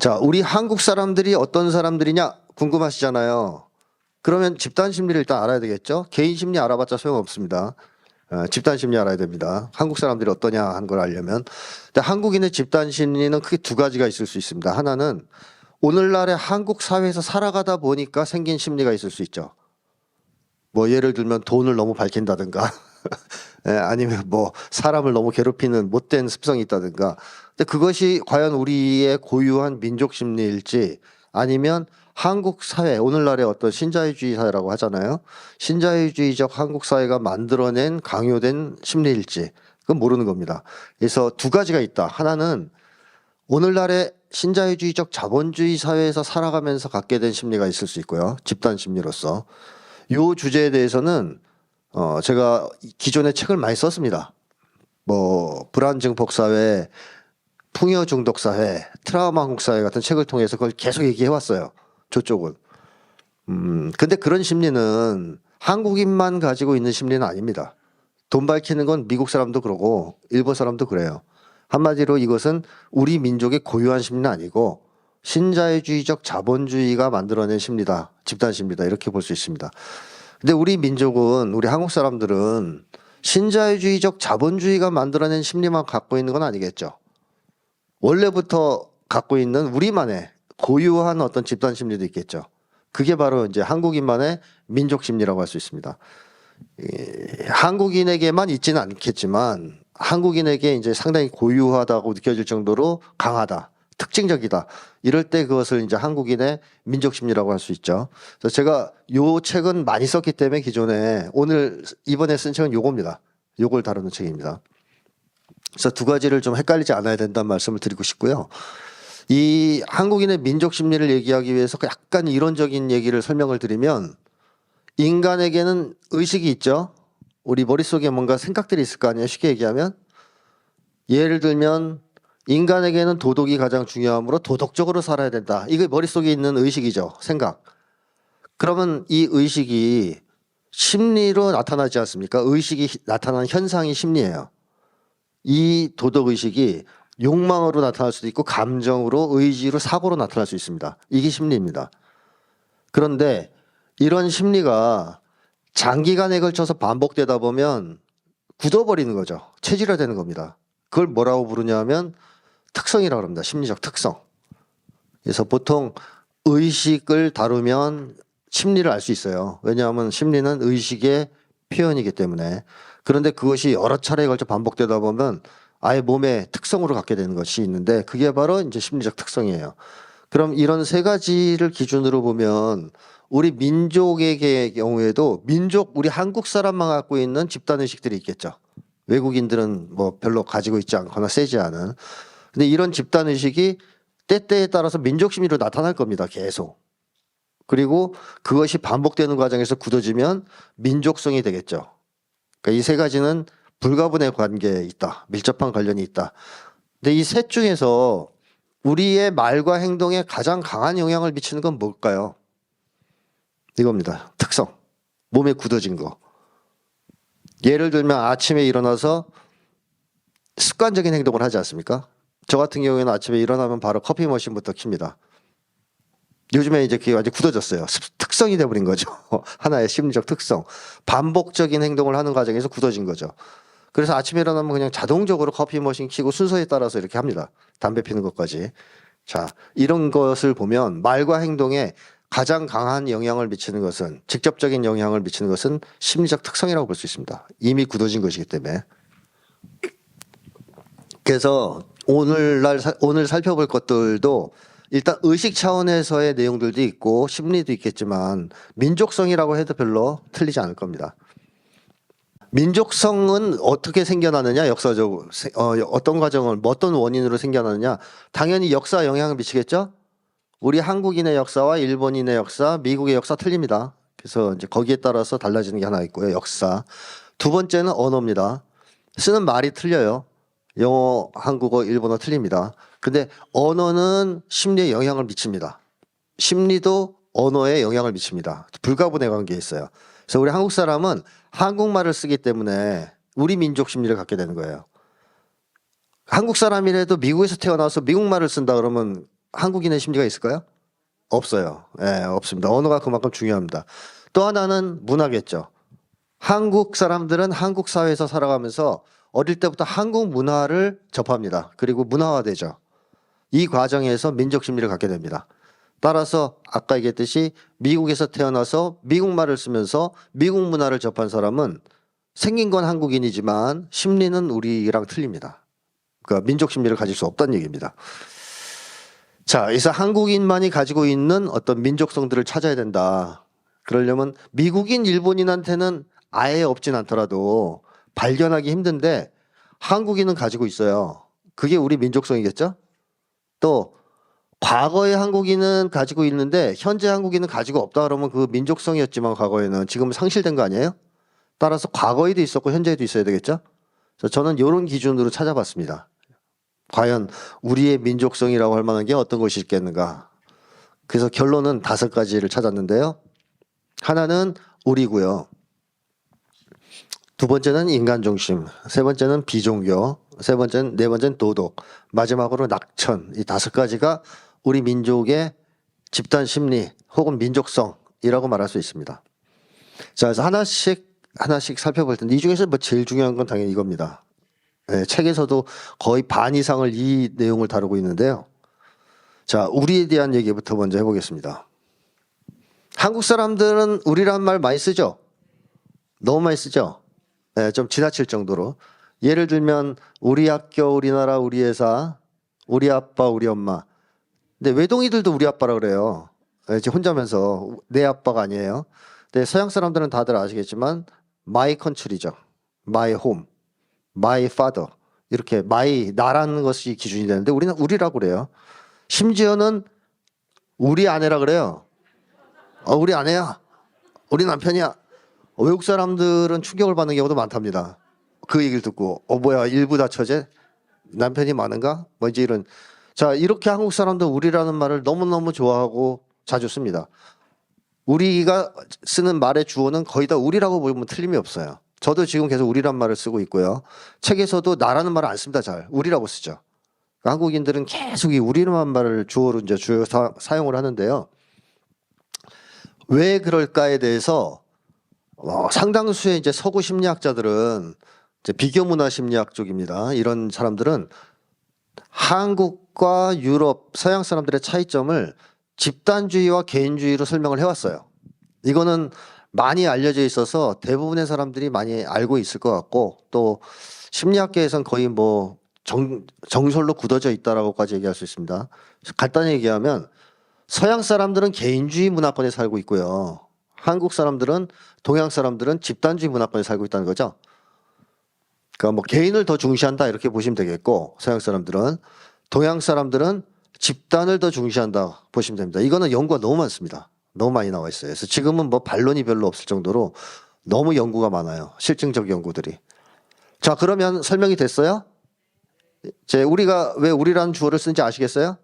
자, 우리 한국 사람들이 어떤 사람들이냐 궁금하시잖아요. 그러면 집단 심리를 일단 알아야 되겠죠? 개인 심리 알아봤자 소용없습니다. 집단 심리 알아야 됩니다. 한국 사람들이 어떠냐 하는 걸 알려면. 근데 한국인의 집단 심리는 크게 두 가지가 있을 수 있습니다. 하나는 오늘날의 한국 사회에서 살아가다 보니까 생긴 심리가 있을 수 있죠. 뭐 예를 들면 돈을 너무 밝힌다든가 아니면 뭐 사람을 너무 괴롭히는 못된 습성이 있다든가. 근데 그것이 과연 우리의 고유한 민족 심리일지 아니면 한국 사회, 오늘날의 어떤 신자유주의 사회라고 하잖아요. 신자유주의적 한국 사회가 만들어낸 강요된 심리일지 그건 모르는 겁니다. 그래서 두 가지가 있다. 하나는 오늘날의 신자유주의적 자본주의 사회에서 살아가면서 갖게 된 심리가 있을 수 있고요. 집단 심리로서. 이 주제에 대해서는 제가 기존에 책을 많이 썼습니다. 뭐 불안 증폭 사회, 풍요 중독 사회, 트라우마 한국 사회 같은 책을 통해서 그걸 계속 얘기해 왔어요. 저쪽은. 근데 그런 심리는 한국인만 가지고 있는 심리는 아닙니다. 돈 밝히는 건 미국 사람도 그러고 일본 사람도 그래요. 한마디로 이것은 우리 민족의 고유한 심리는 아니고 신자유주의적 자본주의가 만들어낸 심리다. 집단 심리다. 이렇게 볼 수 있습니다. 근데 우리 민족은, 우리 한국 사람들은 신자유주의적 자본주의가 만들어낸 심리만 갖고 있는 건 아니겠죠. 원래부터 갖고 있는 우리만의 고유한 어떤 집단 심리도 있겠죠. 그게 바로 이제 한국인만의 민족 심리라고 할 수 있습니다. 한국인에게만 있지는 않겠지만 한국인에게 이제 상당히 고유하다고 느껴질 정도로 강하다, 특징적이다. 이럴 때 그것을 이제 한국인의 민족 심리라고 할 수 있죠. 그래서 제가 요 책은 많이 썼기 때문에 기존에 이번에 쓴 책은 요겁니다. 요걸 다루는 책입니다. 그래서 두 가지를 좀 헷갈리지 않아야 된다는 말씀을 드리고 싶고요. 이 한국인의 민족 심리를 얘기하기 위해서 약간 이론적인 얘기를 설명을 드리면 인간에게는 의식이 있죠. 우리 머릿속에 뭔가 생각들이 있을 거 아니에요. 쉽게 얘기하면. 예를 들면 인간에게는 도덕이 가장 중요하므로 도덕적으로 살아야 된다. 이게 머릿속에 있는 의식이죠. 생각. 그러면 이 의식이 심리로 나타나지 않습니까? 의식이 나타나는 현상이 심리예요. 이 도덕의식이 욕망으로 나타날 수도 있고 감정으로, 의지로, 사고로 나타날 수 있습니다. 이게 심리입니다. 그런데 이런 심리가 장기간에 걸쳐서 반복되다 보면 굳어버리는 거죠. 체질화되는 겁니다. 그걸 뭐라고 부르냐 하면 특성이라고 합니다. 심리적 특성. 그래서 보통 의식을 다루면 심리를 알 수 있어요. 왜냐하면 심리는 의식의 표현이기 때문에. 그런데 그것이 여러 차례에 걸쳐 반복되다 보면 아예 몸의 특성으로 갖게 되는 것이 있는데 그게 바로 이제 심리적 특성이에요. 그럼 이런 세 가지를 기준으로 보면 우리 민족의 경우에도 우리 한국 사람만 갖고 있는 집단 의식들이 있겠죠. 외국인들은 뭐 별로 가지고 있지 않거나 세지 않은. 근데 이런 집단 의식이 때때에 따라서 민족 심리로 나타날 겁니다. 계속. 그리고 그것이 반복되는 과정에서 굳어지면 민족성이 되겠죠. 그러니까 이 세 가지는 불가분의 관계에 있다. 밀접한 관련이 있다. 근데 이 셋 중에서 우리의 말과 행동에 가장 강한 영향을 미치는 건 뭘까요? 이겁니다. 특성. 몸에 굳어진 거. 예를 들면 아침에 일어나서 습관적인 행동을 하지 않습니까? 저 같은 경우에는 아침에 일어나면 바로 커피 머신부터 킵니다. 요즘에 이제 그게 완전 굳어졌어요. 특성이 돼버린 거죠. 하나의 심리적 특성. 반복적인 행동을 하는 과정에서 굳어진 거죠. 그래서 아침에 일어나면 그냥 자동적으로 커피 머신 켜고 순서에 따라서 이렇게 합니다. 담배 피는 것까지. 자, 이런 것을 보면 말과 행동에 가장 강한 영향을 미치는 것은, 직접적인 영향을 미치는 것은 심리적 특성이라고 볼 수 있습니다. 이미 굳어진 것이기 때문에. 그래서 오늘 살펴볼 것들도 일단 의식 차원에서의 내용들도 있고 심리도 있겠지만 민족성이라고 해도 별로 틀리지 않을 겁니다. 민족성은 어떻게 생겨나느냐, 역사적으로 어떤 과정을 어떤 원인으로 생겨나느냐, 당연히 역사 영향을 미치겠죠. 우리 한국인의 역사와 일본인의 역사, 미국의 역사 틀립니다. 그래서 이제 거기에 따라서 달라지는 게 하나 있고요. 역사. 두 번째는 언어입니다. 쓰는 말이 틀려요. 영어, 한국어, 일본어 틀립니다. 근데 언어는 심리에 영향을 미칩니다. 심리도 언어에 영향을 미칩니다. 불가분의 관계에 있어요. 그래서 우리 한국 사람은 한국말을 쓰기 때문에 우리 민족 심리를 갖게 되는 거예요. 한국 사람이라도 미국에서 태어나서 미국말을 쓴다 그러면 한국인의 심리가 있을까요? 없어요. 예, 없습니다. 언어가 그만큼 중요합니다. 또 하나는 문화겠죠. 한국 사람들은 한국 사회에서 살아가면서 어릴 때부터 한국 문화를 접합니다. 그리고 문화화되죠. 이 과정에서 민족 심리를 갖게 됩니다. 따라서 아까 얘기했듯이 미국에서 태어나서 미국말을 쓰면서 미국 문화를 접한 사람은 생긴 건 한국인이지만 심리는 우리랑 틀립니다. 그러니까 민족 심리를 가질 수 없다는 얘기입니다. 자, 그래서 한국인만이 가지고 있는 어떤 민족성들을 찾아야 된다. 그러려면 미국인, 일본인한테는 아예 없진 않더라도 발견하기 힘든데 한국인은 가지고 있어요. 그게 우리 민족성이겠죠? 또 과거의 한국인은 가지고 있는데 현재 한국인은 가지고 없다 그러면 그 민족성이었지만 과거에는 지금 상실된 거 아니에요? 따라서 과거에도 있었고 현재에도 있어야 되겠죠? 그래서 저는 이런 기준으로 찾아봤습니다. 과연 우리의 민족성이라고 할 만한 게 어떤 것이 있겠는가? 그래서 결론은 5가지를 찾았는데요. 하나는 우리고요. 두 번째는 인간 중심, 세 번째는 비종교, 네 번째는 도덕, 마지막으로 낙천. 이 5가지가 우리 민족의 집단 심리 혹은 민족성이라고 말할 수 있습니다. 자, 그래서 하나씩 살펴볼 텐데 이 중에서 뭐 제일 중요한 건 당연히 이겁니다. 네, 책에서도 거의 반 이상을 이 내용을 다루고 있는데요. 자, 우리에 대한 얘기부터 먼저 해보겠습니다. 한국 사람들은 우리란 말 많이 쓰죠? 너무 많이 쓰죠? 네, 좀 지나칠 정도로. 예를 들면 우리 학교, 우리나라, 우리 회사, 우리 아빠, 우리 엄마. 근데 외동이들도 우리 아빠라 그래요. 네, 혼자면서 내 아빠가 아니에요. 근데 서양 사람들은 다들 아시겠지만 my country죠. my home, my father. 이렇게 my 나라는 것이 기준이 되는데 우리는 우리라고 그래요. 심지어는 우리 아내라 그래요. 우리 아내야. 우리 남편이야. 외국 사람들은 충격을 받는 경우도 많답니다. 그 얘기를 듣고 뭐야 일부 다 처제? 남편이 많은가? 뭐 이제 이런. 자, 이렇게 한국 사람들 우리라는 말을 너무너무 좋아하고 자주 씁니다. 우리가 쓰는 말의 주어는 거의 다 우리라고 보면 틀림이 없어요. 저도 지금 계속 우리란 말을 쓰고 있고요. 책에서도 나라는 말을 안 씁니다. 잘 우리라고 쓰죠. 한국인들은 계속 이 우리란 말을 주어로 이제 주요 사용을 하는데요. 왜 그럴까에 대해서 상당수의 이제 서구 심리학자들은 이제 비교 문화 심리학 쪽입니다. 이런 사람들은 한국과 유럽, 서양 사람들의 차이점을 집단주의와 개인주의로 설명을 해왔어요. 이거는 많이 알려져 있어서 대부분의 사람들이 많이 알고 있을 것 같고 또 심리학계에선 거의 뭐 정설로 굳어져 있다라고까지 얘기할 수 있습니다. 간단히 얘기하면 서양 사람들은 개인주의 문화권에 살고 있고요. 한국 사람들은 동양 사람들은 집단주의 문화권에 살고 있다는 거죠. 그러니까 뭐 개인을 더 중시한다 이렇게 보시면 되겠고 서양 사람들은 동양 사람들은 집단을 더 중시한다 보시면 됩니다. 이거는 연구가 너무 많습니다. 너무 많이 나와 있어요. 그래서 지금은 뭐 반론이 별로 없을 정도로 너무 연구가 많아요. 실증적 연구들이. 자, 그러면 설명이 됐어요? 이제 우리가 왜 우리라는 주어를 쓰는지 아시겠어요?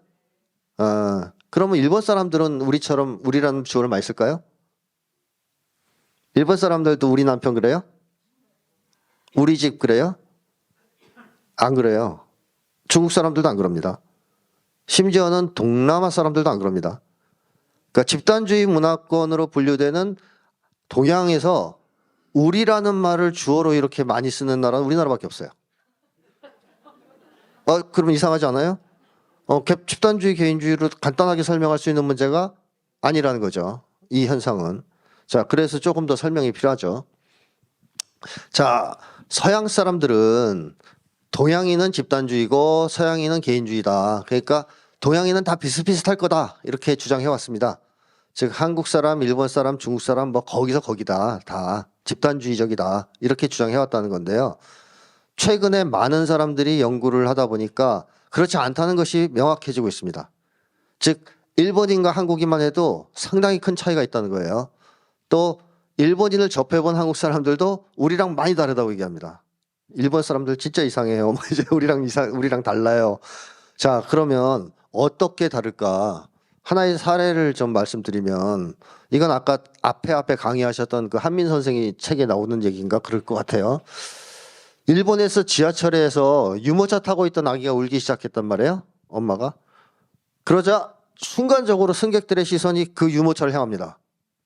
그러면 일본 사람들은 우리처럼 우리라는 주어를 많이 쓸까요? 일본 사람들도 우리 남편 그래요? 우리 집 그래요? 안 그래요. 중국 사람들도 안 그럽니다. 심지어는 동남아 사람들도 안 그럽니다. 그러니까 집단주의 문화권으로 분류되는 동양에서 우리라는 말을 주어로 이렇게 많이 쓰는 나라는 우리나라밖에 없어요. 그러면 이상하지 않아요? 집단주의, 개인주의로 간단하게 설명할 수 있는 문제가 아니라는 거죠. 이 현상은. 자, 그래서 조금 더 설명이 필요하죠. 자, 서양 사람들은 동양인은 집단주의고 서양인은 개인주의다. 그러니까 동양인은 다 비슷비슷할 거다. 이렇게 주장해 왔습니다. 즉 한국 사람, 일본 사람, 중국 사람 뭐 거기서 거기다. 다 집단주의적이다. 이렇게 주장해 왔다는 건데요. 최근에 많은 사람들이 연구를 하다 보니까 그렇지 않다는 것이 명확해지고 있습니다. 즉 일본인과 한국인만 해도 상당히 큰 차이가 있다는 거예요. 또 일본인을 접해본 한국 사람들도 우리랑 많이 다르다고 얘기합니다. 일본 사람들 진짜 이상해요. 이제 우리랑 달라요. 자, 그러면 어떻게 다를까? 하나의 사례를 좀 말씀드리면 이건 아까 앞에 강의하셨던 그 한민 선생이 책에 나오는 얘기인가 그럴 것 같아요. 일본에서 지하철에서 유모차 타고 있던 아기가 울기 시작했단 말이에요. 엄마가. 그러자 순간적으로 승객들의 시선이 그 유모차를 향합니다.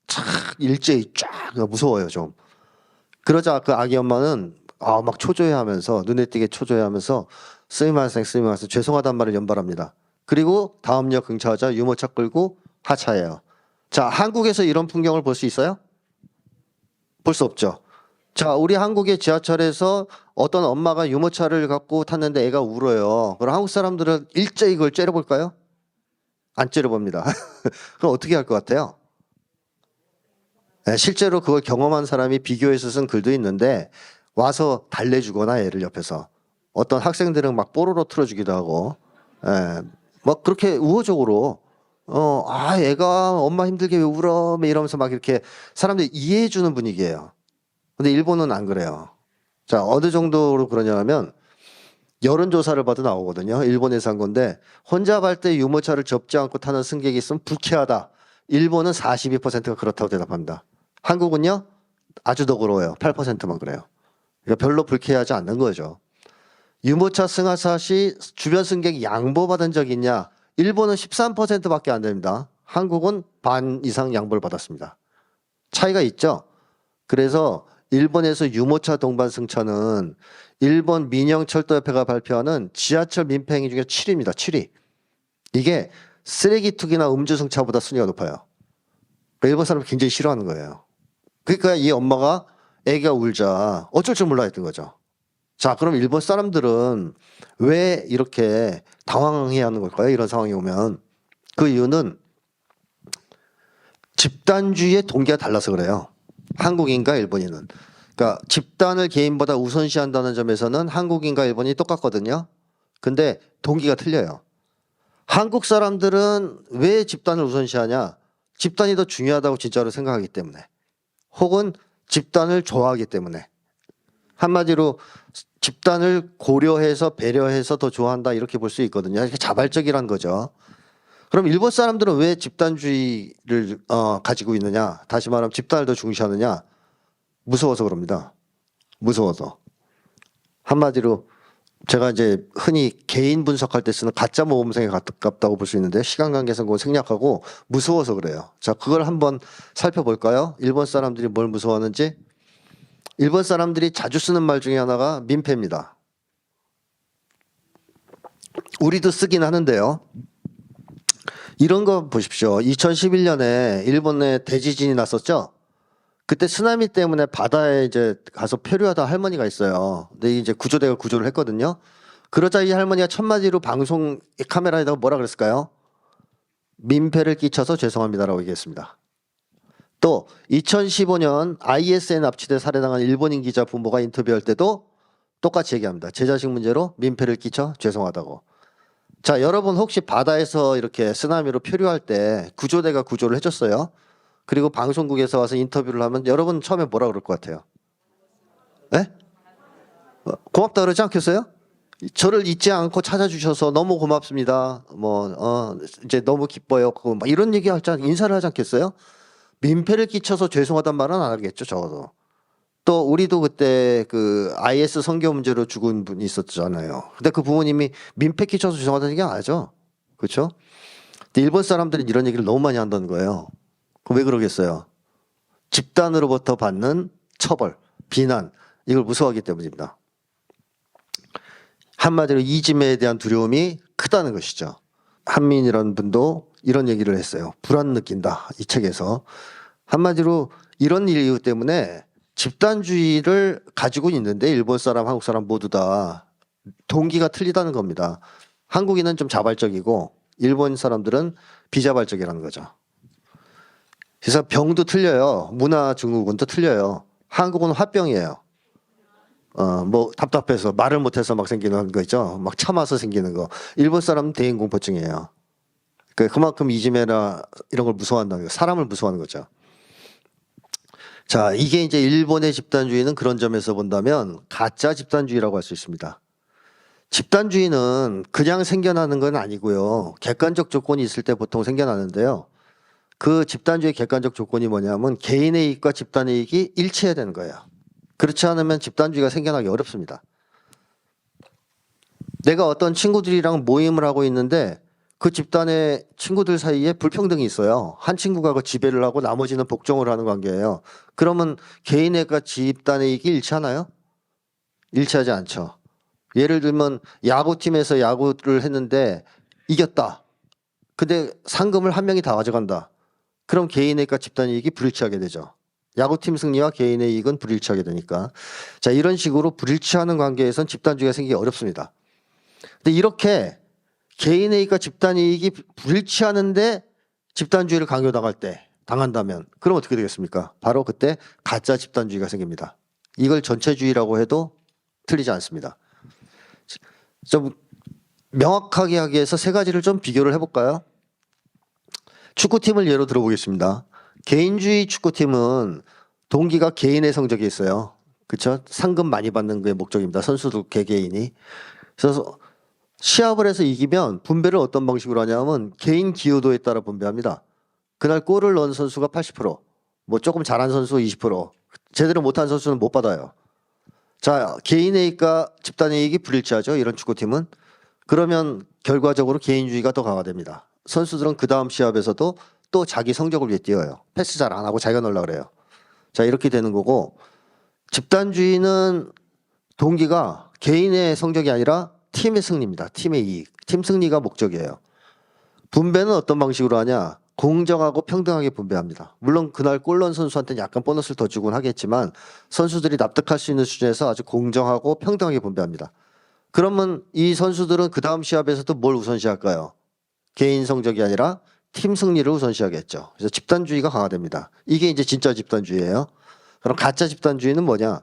촥 일제히 쫙 무서워요 좀. 그러자 그 아기 엄마는 막 초조해하면서 눈에 띄게 초조해하면서 스미마셍 죄송하단 말을 연발합니다. 그리고 다음 역 근처하자 유모차 끌고 하차해요. 자, 한국에서 이런 풍경을 볼 수 있어요? 볼 수 없죠. 자, 우리 한국의 지하철에서 어떤 엄마가 유모차를 갖고 탔는데 애가 울어요. 그럼 한국 사람들은 일제히 그걸 째려볼까요? 안 째려봅니다. 그럼 어떻게 할 것 같아요? 네, 실제로 그걸 경험한 사람이 비교해서 쓴 글도 있는데 와서 달래주거나 애를 옆에서 어떤 학생들은 막 뽀로로 틀어주기도 하고 막 그렇게 우호적으로 애가 엄마 힘들게 왜 울어? 이러면서 막 이렇게 사람들이 이해해주는 분위기예요. 근데 일본은 안 그래요. 자, 어느 정도로 그러냐면 여론조사를 봐도 나오거든요. 일본에서 한 건데 혼자 갈 때 유모차를 접지 않고 타는 승객이 있으면 불쾌하다. 일본은 42%가 그렇다고 대답합니다. 한국은요? 아주 더 그러워요. 8%만 그래요. 그러니까 별로 불쾌하지 않는 거죠. 유모차 승하차 시 주변 승객이 양보받은 적 있냐? 일본은 13%밖에 안 됩니다. 한국은 반 이상 양보를 받았습니다. 차이가 있죠? 그래서 일본에서 유모차 동반 승차는 일본 민영철도협회가 발표하는 지하철 민폐행위 중에 7위입니다. 7위. 이게 쓰레기 투기나 음주 승차보다 순위가 높아요. 그러니까 일본 사람이 굉장히 싫어하는 거예요. 그러니까 이 엄마가 애기가 울자 어쩔 줄 몰라 했던 거죠. 자, 그럼 일본 사람들은 왜 이렇게 당황해야 하는 걸까요? 이런 상황이 오면. 그 이유는 집단주의의 동기가 달라서 그래요. 한국인과 일본인은. 그러니까 집단을 개인보다 우선시한다는 점에서는 한국인과 일본이 똑같거든요. 근데 동기가 틀려요. 한국 사람들은 왜 집단을 우선시하냐? 집단이 더 중요하다고 진짜로 생각하기 때문에. 혹은 집단을 좋아하기 때문에. 한마디로 집단을 고려해서 배려해서 더 좋아한다 이렇게 볼 수 있거든요. 이렇게 자발적이란 거죠. 그럼 일본 사람들은 왜 집단주의를 가지고 있느냐? 다시 말하면 집단을 더 중시하느냐? 무서워서 그럽니다. 무서워서. 한마디로 제가 이제 흔히 개인 분석할 때 쓰는 가짜 모범생에 가깝다고 볼 수 있는데 시간 관계상 그건 생략하고 무서워서 그래요. 자, 그걸 한번 살펴볼까요? 일본 사람들이 뭘 무서워하는지. 일본 사람들이 자주 쓰는 말 중에 하나가 민폐입니다. 우리도 쓰긴 하는데요. 이런 거 보십시오. 2011년에 일본에 대지진이 났었죠. 그때 쓰나미 때문에 바다에 이제 가서 표류하다 할머니가 있어요. 근데 이제 구조대가 구조를 했거든요. 그러자 이 할머니가 첫마디로 방송 카메라에다가 뭐라 그랬을까요? 민폐를 끼쳐서 죄송합니다라고 얘기했습니다. 또 2015년 IS에 납치돼 살해당한 일본인 기자 부모가 인터뷰할 때도 똑같이 얘기합니다. 제 자식 문제로 민폐를 끼쳐 죄송하다고. 자, 여러분 혹시 바다에서 이렇게 쓰나미로 표류할 때 구조대가 구조를 해줬어요. 그리고 방송국에서 와서 인터뷰를 하면 여러분 처음에 뭐라 그럴 것 같아요? 네? 고맙다 그러지 않겠어요? 저를 잊지 않고 찾아주셔서 너무 고맙습니다. 이제 너무 기뻐요. 막 이런 얘기 인사를 하지 않겠어요? 민폐를 끼쳐서 죄송하단 말은 안 하겠죠, 적어도. 또 우리도 그때 그 IS 선교 문제로 죽은 분이 있었잖아요. 근데 그 부모님이 민폐 끼쳐서 죄송하다는 얘기 안 하죠. 그렇죠? 근데 일본 사람들은 이런 얘기를 너무 많이 한다는 거예요. 왜 그러겠어요? 집단으로부터 받는 처벌, 비난 이걸 무서워하기 때문입니다. 한마디로 이지매에 대한 두려움이 크다는 것이죠. 한민이라는 분도 이런 얘기를 했어요. 불안 느낀다. 이 책에서. 한마디로 이런 이유 때문에 집단주의를 가지고 있는데 일본 사람, 한국 사람 모두 다 동기가 틀리다는 겁니다. 한국인은 좀 자발적이고 일본 사람들은 비자발적이라는 거죠. 그래서 병도 틀려요. 문화 증후군도 틀려요. 한국은 화병이에요. 답답해서 말을 못해서 막 생기는 거 있죠. 막 참아서 생기는 거. 일본 사람은 대인공포증이에요. 그만큼 이지메나 이런 걸 무서워한다는 거예요. 사람을 무서워하는 거죠. 자, 이게 이제 일본의 집단주의는 그런 점에서 본다면 가짜 집단주의라고 할 수 있습니다. 집단주의는 그냥 생겨나는 건 아니고요. 객관적 조건이 있을 때 보통 생겨나는데요. 그 집단주의 객관적 조건이 뭐냐면 개인의 이익과 집단의 이익이 일치해야 되는 거예요. 그렇지 않으면 집단주의가 생겨나기 어렵습니다. 내가 어떤 친구들이랑 모임을 하고 있는데 그 집단의 친구들 사이에 불평등이 있어요. 한 친구가 그 지배를 하고 나머지는 복종을 하는 관계예요. 그러면 개인의과 집단의 이익이 일치하나요? 일치하지 않죠. 예를 들면 야구팀에서 야구를 했는데 이겼다. 근데 상금을 한 명이 다 가져간다. 그럼 개인의과 집단 이익이 불일치하게 되죠. 야구팀 승리와 개인의 이익은 불일치하게 되니까. 자, 이런 식으로 불일치하는 관계에선 집단주의가 생기기 어렵습니다. 근데 이렇게 개인의 이익과 집단 이익이 불일치하는데 집단주의를 당한다면 그럼 어떻게 되겠습니까? 바로 그때 가짜 집단주의가 생깁니다. 이걸 전체주의라고 해도 틀리지 않습니다. 좀 명확하게 하기 위해서 세 가지를 좀 비교를 해볼까요? 축구팀을 예로 들어보겠습니다. 개인주의 축구팀은 동기가 개인의 성적이 있어요. 그렇죠? 상금 많이 받는 게 목적입니다. 선수들 개개인이. 그래서 시합을 해서 이기면 분배를 어떤 방식으로 하냐면 개인 기여도에 따라 분배합니다. 그날 골을 넣은 선수가 80%, 뭐 조금 잘한 선수 20%, 제대로 못한 선수는 못 받아요. 자, 개인의 이익과 집단의 이익이 불일치하죠. 이런 축구팀은. 그러면 결과적으로 개인주의가 더 강화됩니다. 선수들은 그 다음 시합에서도 또 자기 성적을 위해 뛰어요. 패스 잘 안 하고 자기가 넣으려고 그래요. 자, 이렇게 되는 거고, 집단주의는 동기가 개인의 성적이 아니라 팀의 승리입니다. 팀의 이익. 팀 승리가 목적이에요. 분배는 어떤 방식으로 하냐? 공정하고 평등하게 분배합니다. 물론 그날 골 넣은 선수한테는 약간 보너스를 더 주곤 하겠지만 선수들이 납득할 수 있는 수준에서 아주 공정하고 평등하게 분배합니다. 그러면 이 선수들은 그 다음 시합에서도 뭘 우선시할까요? 개인 성적이 아니라 팀 승리를 우선시하겠죠. 그래서 집단주의가 강화됩니다. 이게 이제 진짜 집단주의예요. 그럼 가짜 집단주의는 뭐냐?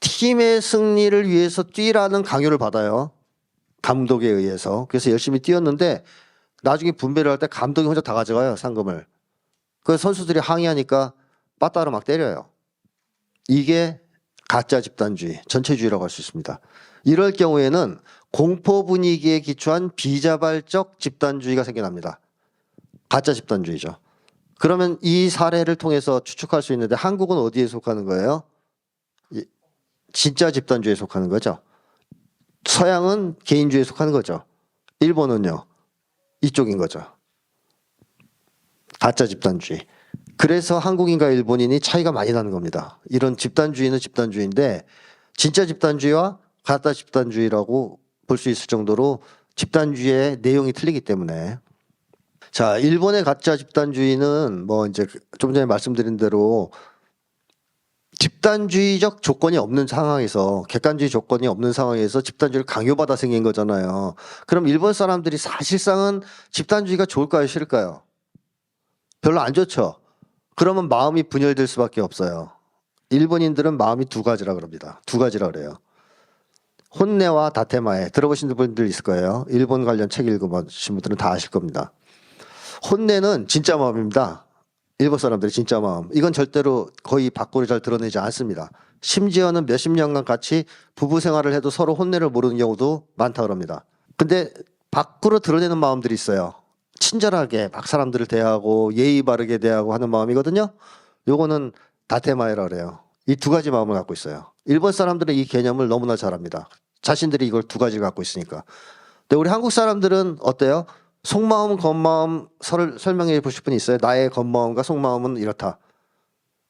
팀의 승리를 위해서 뛰라는 강요를 받아요. 감독에 의해서. 그래서 열심히 뛰었는데 나중에 분배를 할 때 감독이 혼자 다 가져가요, 상금을. 그래서 선수들이 항의하니까 빠따로 막 때려요. 이게 가짜 집단주의, 전체주의라고 할 수 있습니다. 이럴 경우에는 공포 분위기에 기초한 비자발적 집단주의가 생겨납니다. 가짜 집단주의죠. 그러면 이 사례를 통해서 추측할 수 있는데 한국은 어디에 속하는 거예요? 진짜 집단주의에 속하는 거죠. 서양은 개인주의에 속하는 거죠. 일본은요. 이쪽인 거죠. 가짜 집단주의. 그래서 한국인과 일본인이 차이가 많이 나는 겁니다. 이런 집단주의는 집단주의인데 진짜 집단주의와 가짜 집단주의라고 볼 수 있을 정도로 집단주의의 내용이 틀리기 때문에. 자, 일본의 가짜 집단주의는 뭐 이제 좀 전에 말씀드린 대로 집단주의적 조건이 없는 상황에서, 객관주의 조건이 없는 상황에서 집단주의를 강요받아 생긴 거잖아요. 그럼 일본 사람들이 사실상은 집단주의가 좋을까요, 싫을까요? 별로 안 좋죠. 그러면 마음이 분열될 수밖에 없어요. 일본인들은 마음이 두 가지라 그럽니다. 두 가지라 그래요. 혼내와 다테마에 들어보신 분들 있을 거예요. 일본 관련 책 읽어보신 분들은 다 아실 겁니다. 혼내는 진짜 마음입니다. 일본 사람들의 진짜 마음. 이건 절대로 거의 밖으로 잘 드러내지 않습니다. 심지어는 몇십 년간 같이 부부 생활을 해도 서로 혼내를 모르는 경우도 많다 그럽니다. 근데 밖으로 드러내는 마음들이 있어요. 친절하게 막 사람들을 대하고 예의 바르게 대하고 하는 마음이거든요. 요거는 다테마에라 그래요. 이 두 가지 마음을 갖고 있어요. 일본 사람들은 이 개념을 너무나 잘합니다. 자신들이 이걸 두 가지를 갖고 있으니까. 근데 우리 한국 사람들은 어때요? 속마음, 겉마음 설명해 보실 분이 있어요? 나의 겉마음과 속마음은 이렇다.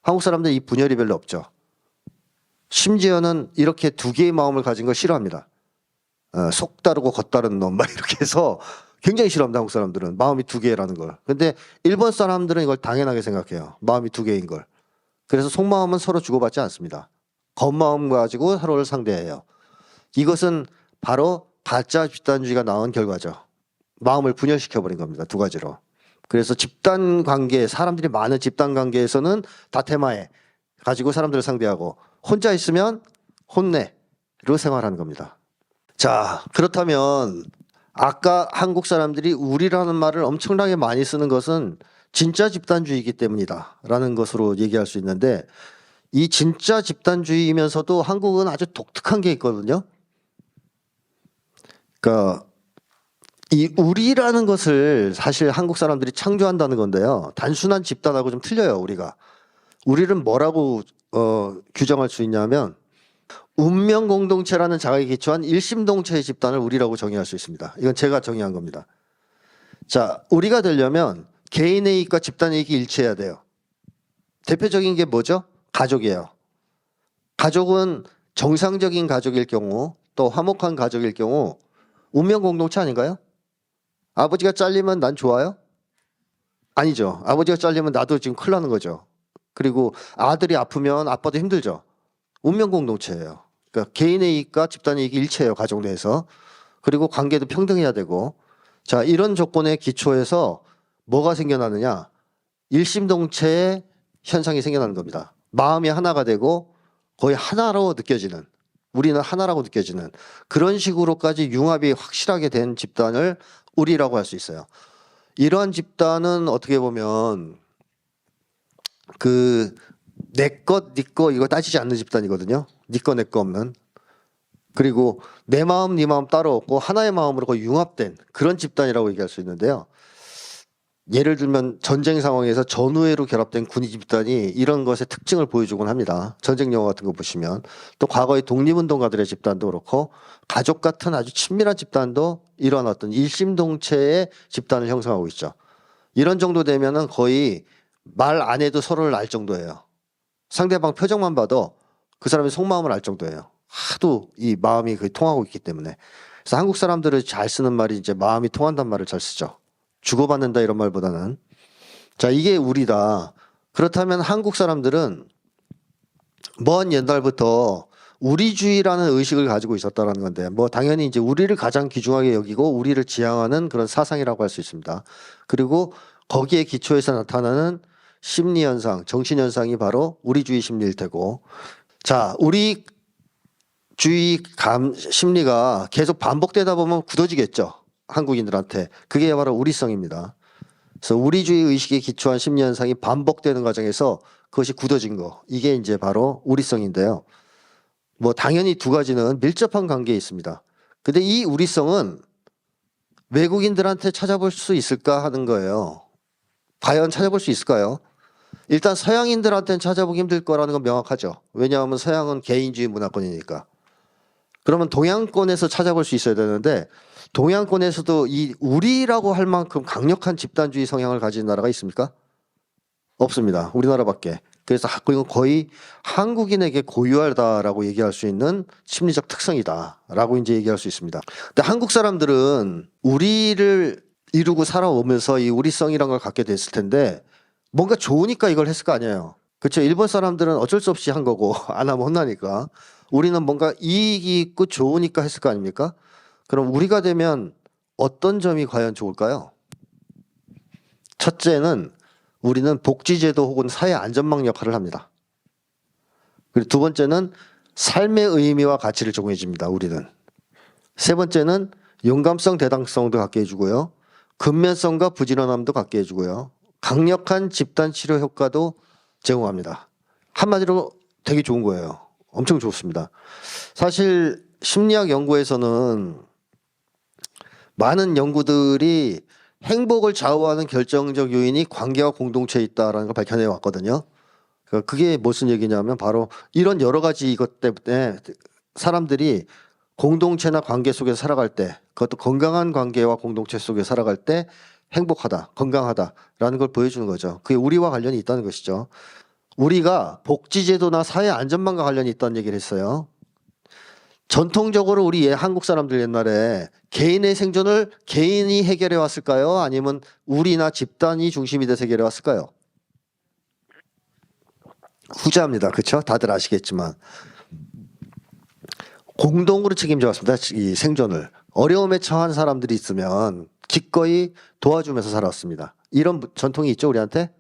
한국 사람들 이 분열이 별로 없죠. 심지어는 이렇게 두 개의 마음을 가진 걸 싫어합니다. 속 다르고 겉 다른 놈 막 이렇게 해서 굉장히 싫어합니다. 한국 사람들은 마음이 두 개라는 걸. 근데 일본 사람들은 이걸 당연하게 생각해요. 마음이 두 개인 걸. 그래서 속마음은 서로 주고받지 않습니다. 겉마음 가지고 서로를 상대해요. 이것은 바로 가짜 집단주의가 나온 결과죠. 마음을 분열시켜버린 겁니다. 두 가지로. 그래서 집단 관계, 사람들이 많은 집단 관계에서는 다테마에 가지고 사람들을 상대하고 혼자 있으면 혼내로 생활하는 겁니다. 자, 그렇다면 아까 한국 사람들이 우리라는 말을 엄청나게 많이 쓰는 것은 진짜 집단주의이기 때문이다 라는 것으로 얘기할 수 있는데 이 진짜 집단주의이면서도 한국은 아주 독특한 게 있거든요. 그러니까 이 우리라는 것을 사실 한국 사람들이 창조한다는 건데요. 단순한 집단하고 좀 틀려요, 우리가. 우리를 뭐라고 규정할 수 있냐면 운명 공동체라는 자각에 기초한 일심동체의 집단을 우리라고 정의할 수 있습니다. 이건 제가 정의한 겁니다. 자, 우리가 되려면 개인의 이익과 집단의 이익이 일치해야 돼요. 대표적인 게 뭐죠? 가족이에요. 가족은 정상적인 가족일 경우 또 화목한 가족일 경우 운명 공동체 아닌가요? 아버지가 잘리면 난 좋아요? 아니죠. 아버지가 잘리면 나도 지금 큰일 나는 거죠. 그리고 아들이 아프면 아빠도 힘들죠. 운명 공동체예요. 그러니까 개인의 이익과 집단의 이익이 일치해요. 가족 내에서. 그리고 관계도 평등해야 되고. 자, 이런 조건에 기초해서 뭐가 생겨나느냐? 일심동체의 현상이 생겨나는 겁니다. 마음이 하나가 되고 거의 하나로 느껴지는, 우리는 하나라고 느껴지는 그런 식으로까지 융합이 확실하게 된 집단을 우리라고 할 수 있어요. 이러한 집단은 어떻게 보면 내 것, 네 것 이거 따지지 않는 집단이거든요. 네 거, 내 거 없는. 그리고 내 마음, 네 마음 따로 없고 하나의 마음으로 거의 융합된 그런 집단이라고 얘기할 수 있는데요. 예를 들면 전쟁 상황에서 전우회로 결합된 군인 집단이 이런 것의 특징을 보여주곤 합니다. 전쟁 영화 같은 거 보시면. 또 과거의 독립운동가들의 집단도 그렇고 가족 같은 아주 친밀한 집단도 이런 어떤 일심동체의 집단을 형성하고 있죠. 이런 정도 되면은 거의 말 안 해도 서로를 알 정도예요. 상대방 표정만 봐도 그 사람의 속마음을 알 정도예요. 하도 이 마음이 거의 통하고 있기 때문에. 그래서 한국 사람들은 잘 쓰는 말이 이제 마음이 통한다는 말을 잘 쓰죠. 주고받는다 이런 말보다는. 자, 이게 우리다. 그렇다면 한국 사람들은 먼 옛날부터 우리주의라는 의식을 가지고 있었다는 건데, 뭐 당연히 이제 우리를 가장 귀중하게 여기고 우리를 지향하는 그런 사상이라고 할 수 있습니다. 그리고 거기에 기초해서 나타나는 심리 현상, 정신 현상이 바로 우리주의 심리일 테고, 자, 우리주의 심리가 계속 반복되다 보면 굳어지겠죠. 한국인들한테. 그게 바로 우리성입니다. 그래서 우리주의 의식에 기초한 심리 현상이 반복되는 과정에서 그것이 굳어진 거. 이게 이제 바로 우리성인데요. 뭐 당연히 두 가지는 밀접한 관계에 있습니다. 근데 이 우리성은 외국인들한테 찾아볼 수 있을까 하는 거예요. 과연 찾아볼 수 있을까요? 일단 서양인들한테는 찾아보기 힘들 거라는 건 명확하죠. 왜냐하면 서양은 개인주의 문화권이니까. 그러면 동양권에서 찾아볼 수 있어야 되는데 동양권에서도 이 우리라고 할 만큼 강력한 집단주의 성향을 가진 나라가 있습니까? 없습니다. 우리나라밖에. 그래서 이건 거의 한국인에게 고유하다라고 얘기할 수 있는 심리적 특성이다라고 이제 얘기할 수 있습니다. 근데 한국 사람들은 우리를 이루고 살아오면서 이 우리성이란 걸 갖게 됐을 텐데 뭔가 좋으니까 이걸 했을 거 아니에요. 그렇죠. 일본 사람들은 어쩔 수 없이 한 거고 안 하면 혼나니까. 우리는 뭔가 이익이 있고 좋으니까 했을 거 아닙니까? 그럼 우리가 되면 어떤 점이 과연 좋을까요? 첫째는 우리는 복지제도 혹은 사회 안전망 역할을 합니다. 그리고 두 번째는 삶의 의미와 가치를 제공해 줍니다. 우리는. 세 번째는 용감성, 대당성도 갖게 해주고요. 근면성과 부지런함도 갖게 해주고요. 강력한 집단 치료 효과도 제공합니다. 한마디로 되게 좋은 거예요. 엄청 좋습니다. 사실 심리학 연구에서는 많은 연구들이 행복을 좌우하는 결정적 요인이 관계와 공동체에 있다라는 걸 밝혀내 왔거든요. 그러니까 그게 무슨 얘기냐면 바로 이런 여러 가지 이것 때문에 사람들이 공동체나 관계 속에서 살아갈 때, 그것도 건강한 관계와 공동체 속에 살아갈 때 행복하다, 건강하다라는 걸 보여주는 거죠. 그게 우리와 관련이 있다는 것이죠. 우리가 복지제도나 사회 안전망과 관련이 있다는 얘기를 했어요. 전통적으로 우리 한국 사람들 옛날에 개인의 생존을 개인이 해결해 왔을까요? 아니면 우리나 집단이 중심이 돼서 해결해 왔을까요? 후자입니다. 그렇죠? 다들 아시겠지만 공동으로 책임져 왔습니다. 이 생존을. 어려움에 처한 사람들이 있으면 기꺼이 도와주면서 살아왔습니다. 이런 전통이 있죠, 우리한테?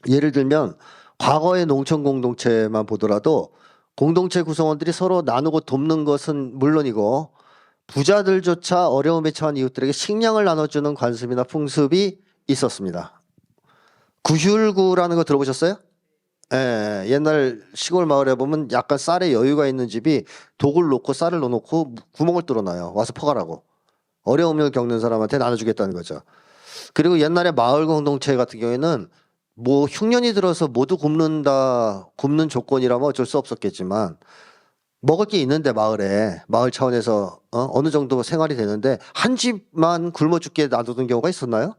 예를 들면 과거의 농촌 공동체만 보더라도 공동체 구성원들이 서로 나누고 돕는 것은 물론이고 부자들조차 어려움에 처한 이웃들에게 식량을 나눠주는 관습이나 풍습이 있었습니다. 구휼구라는 거 들어보셨어요? 옛날 시골 마을에 보면 약간 쌀에 여유가 있는 집이 독을 놓고 쌀을 넣어놓고 구멍을 뚫어놔요. 와서 퍼가라고. 어려움을 겪는 사람한테 나눠주겠다는 거죠. 그리고 옛날에 마을 공동체 같은 경우에는 뭐 흉년이 들어서 모두 굶는 조건이라면 어쩔 수 없었겠지만 먹을 게 있는데 마을 차원에서 어느 정도 생활이 되는데 한 집만 굶어 죽게 놔두는 경우가 있었나요?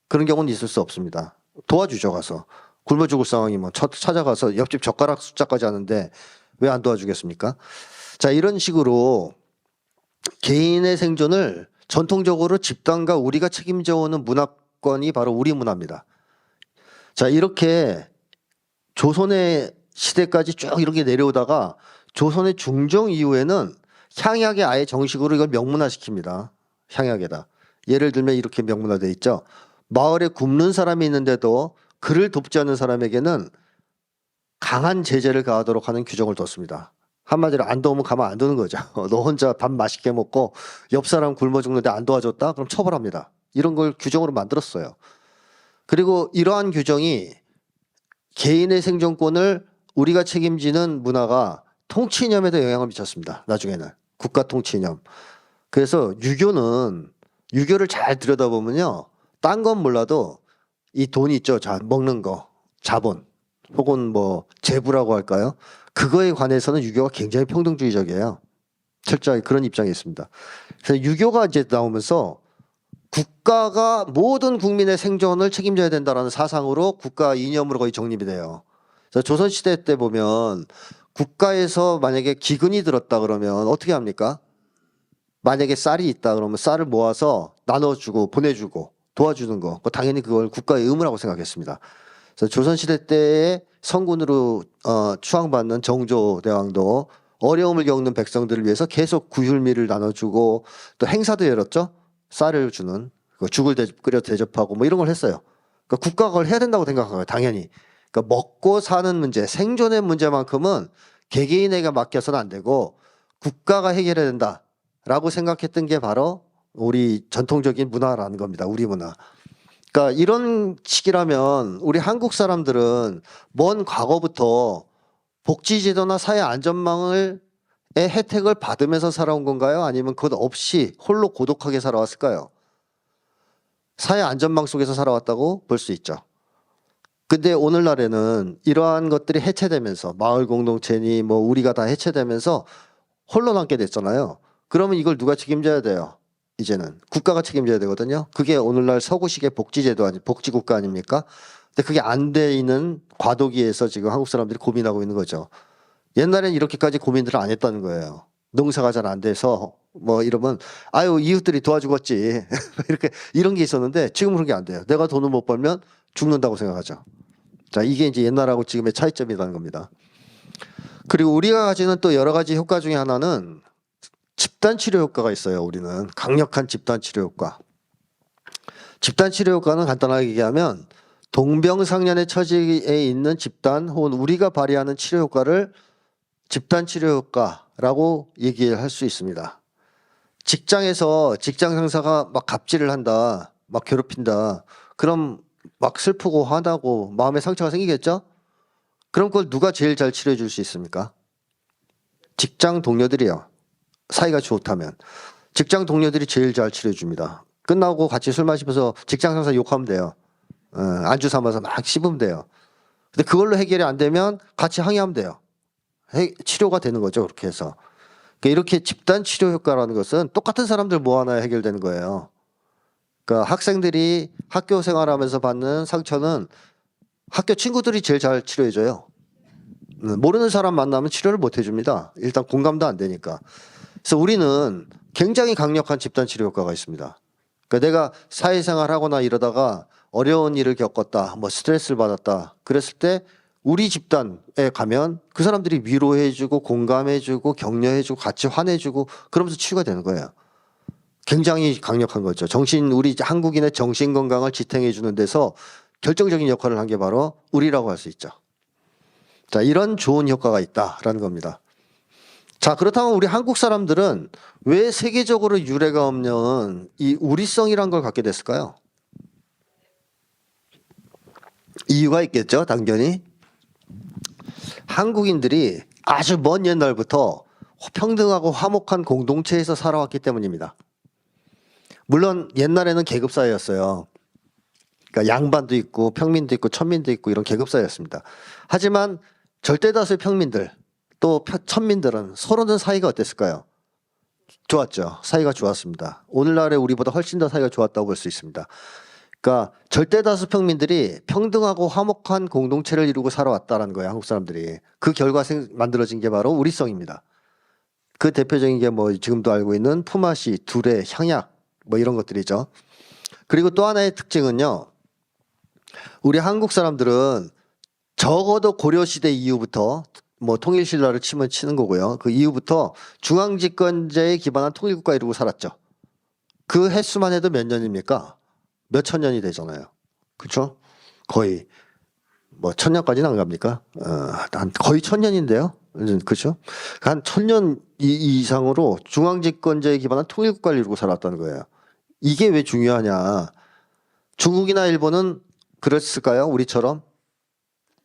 그런 경우는 있을 수 없습니다. 도와주죠, 가서. 굶어 죽을 상황이면 찾아가서 옆집 젓가락 숫자까지 하는데 왜 안 도와주겠습니까? 자, 이런 식으로 개인의 생존을 전통적으로 집단과 우리가 책임져 오는 문화권이 바로 우리 문화입니다. 자, 이렇게 조선의 시대까지 쭉 이렇게 내려오다가 조선의 중종 이후에는 향약에 아예 정식으로 이걸 명문화시킵니다. 향약에다. 예를 들면 이렇게 명문화되어 있죠. 마을에 굶는 사람이 있는데도 그를 돕지 않는 사람에게는 강한 제재를 가하도록 하는 규정을 뒀습니다. 한마디로 안 도우면 가만 안 두는 거죠. 너 혼자 밥 맛있게 먹고 옆 사람 굶어 죽는데 안 도와줬다? 그럼 처벌합니다. 이런 걸 규정으로 만들었어요. 그리고 이러한 규정이 개인의 생존권을 우리가 책임지는 문화가 통치이념에도 영향을 미쳤습니다. 나중에는 국가 통치이념. 그래서 유교를 잘 들여다보면요, 딴 건 몰라도 이 돈이 있죠. 자, 먹는 거, 자본, 혹은 뭐 재부라고 할까요? 그거에 관해서는 유교가 굉장히 평등주의적이에요. 철저하게 그런 입장이 있습니다. 그래서 유교가 이제 나오면서 국가가 모든 국민의 생존을 책임져야 된다는 사상으로 국가 이념으로 거의 정립이 돼요. 그래서 조선시대 때 보면 국가에서 만약에 기근이 들었다 그러면 어떻게 합니까? 만약에 쌀이 있다 그러면 쌀을 모아서 나눠주고 보내주고 도와주는 거, 당연히 그걸 국가의 의무라고 생각했습니다. 그래서 조선시대 때의 성군으로 추앙받는 정조대왕도 어려움을 겪는 백성들을 위해서 계속 구휼미를 나눠주고 또 행사도 열었죠. 쌀을 주는 죽을 끓여 대접하고 뭐 이런 걸 했어요. 그러니까 국가가 그걸 해야 된다고 생각해요. 당연히. 그러니까 먹고 사는 문제, 생존의 문제만큼은 개개인에게 맡겨서는 안 되고 국가가 해결해야 된다라고 생각했던 게 바로 우리 전통적인 문화라는 겁니다. 우리 문화. 그러니까 이런 식이라면 우리 한국 사람들은 먼 과거부터 복지제도나 사회 안전망의 혜택을 받으면서 살아온 건가요? 아니면 그것 없이 홀로 고독하게 살아왔을까요? 사회 안전망 속에서 살아왔다고 볼 수 있죠. 근데 오늘날에는 이러한 것들이 해체되면서 마을 공동체니 뭐 우리가 다 해체되면서 홀로 남게 됐잖아요. 그러면 이걸 누가 책임져야 돼요? 이제는 국가가 책임져야 되거든요. 그게 오늘날 서구식의 복지제도 복지국가 아닙니까? 근데 그게 안 돼 있는 과도기에서 지금 한국 사람들이 고민하고 있는 거죠. 옛날엔 이렇게까지 고민들을 안 했다는 거예요. 농사가 잘 안 돼서 뭐 이러면 아유 이웃들이 도와주겠지 이렇게 이런 게 있었는데 지금은 그런 게 안 돼요. 내가 돈을 못 벌면 죽는다고 생각하죠. 자, 이게 이제 옛날하고 지금의 차이점이라는 겁니다. 그리고 우리가 가지는 또 여러 가지 효과 중에 하나는 집단 치료 효과가 있어요. 우리는 강력한 집단 치료 효과. 집단 치료 효과는 간단하게 얘기하면 동병상련의 처지에 있는 집단 혹은 우리가 발휘하는 치료 효과를 집단 치료 효과라고 얘기할 수 있습니다. 직장에서 직장 상사가 막 갑질을 한다, 막 괴롭힌다. 그럼 막 슬프고 화나고 마음에 상처가 생기겠죠? 그럼 그걸 누가 제일 잘 치료해 줄 수 있습니까? 직장 동료들이요. 사이가 좋다면 직장 동료들이 제일 잘 치료해 줍니다. 끝나고 같이 술 마시면서 직장 상사 욕하면 돼요. 안주 삼아서 막 씹으면 돼요. 근데 그걸로 해결이 안 되면 같이 항의하면 돼요. 치료가 되는 거죠. 그렇게 해서. 그러니까 이렇게 집단 치료 효과라는 것은 똑같은 사람들 모아놔야 해결되는 거예요. 그러니까 학생들이 학교 생활하면서 받는 상처는 학교 친구들이 제일 잘 치료해줘요. 모르는 사람 만나면 치료를 못 해줍니다. 일단 공감도 안 되니까. 그래서 우리는 굉장히 강력한 집단 치료 효과가 있습니다. 그러니까 내가 사회생활 하거나 이러다가 어려운 일을 겪었다, 뭐 스트레스를 받았다. 그랬을 때 우리 집단에 가면 그 사람들이 위로해주고 공감해주고 격려해주고 같이 화내주고 그러면서 치유가 되는 거예요. 굉장히 강력한 거죠. 우리 한국인의 정신 건강을 지탱해주는 데서 결정적인 역할을 한 게 바로 우리라고 할 수 있죠. 자, 이런 좋은 효과가 있다라는 겁니다. 자, 그렇다면 우리 한국 사람들은 왜 세계적으로 유례가 없는 이 우리성이란 걸 갖게 됐을까요? 이유가 있겠죠, 당연히. 한국인들이 아주 먼 옛날부터 평등하고 화목한 공동체에서 살아왔기 때문입니다. 물론 옛날에는 계급사회였어요. 그러니까 양반도 있고 평민도 있고 천민도 있고 이런 계급사회였습니다. 하지만 절대다수의 평민들 또 천민들은 서로는 사이가 어땠을까요? 좋았죠. 사이가 좋았습니다. 오늘날의 우리보다 훨씬 더 사이가 좋았다고 볼 수 있습니다. 그러니까 절대다수 평민들이 평등하고 화목한 공동체를 이루고 살아왔다는 거예요. 한국 사람들이. 그 결과 만들어진 게 바로 우리성입니다. 그 대표적인 게 뭐 지금도 알고 있는 품앗이, 두레, 향약 뭐 이런 것들이죠. 그리고 또 하나의 특징은요. 우리 한국 사람들은 적어도 고려시대 이후부터 뭐 통일신라를 치는 거고요. 그 이후부터 중앙집권제에 기반한 통일국가 이루고 살았죠. 그 횟수만 해도 몇 년입니까? 몇 천 년이 되잖아요. 그렇죠? 거의 뭐 천년까지는 안 갑니까? 한 거의 천년인데요. 그렇죠? 한 천년 이상으로 중앙집권제에 기반한 통일국가를 이루고 살았다는 거예요. 이게 왜 중요하냐? 중국이나 일본은 그랬을까요? 우리처럼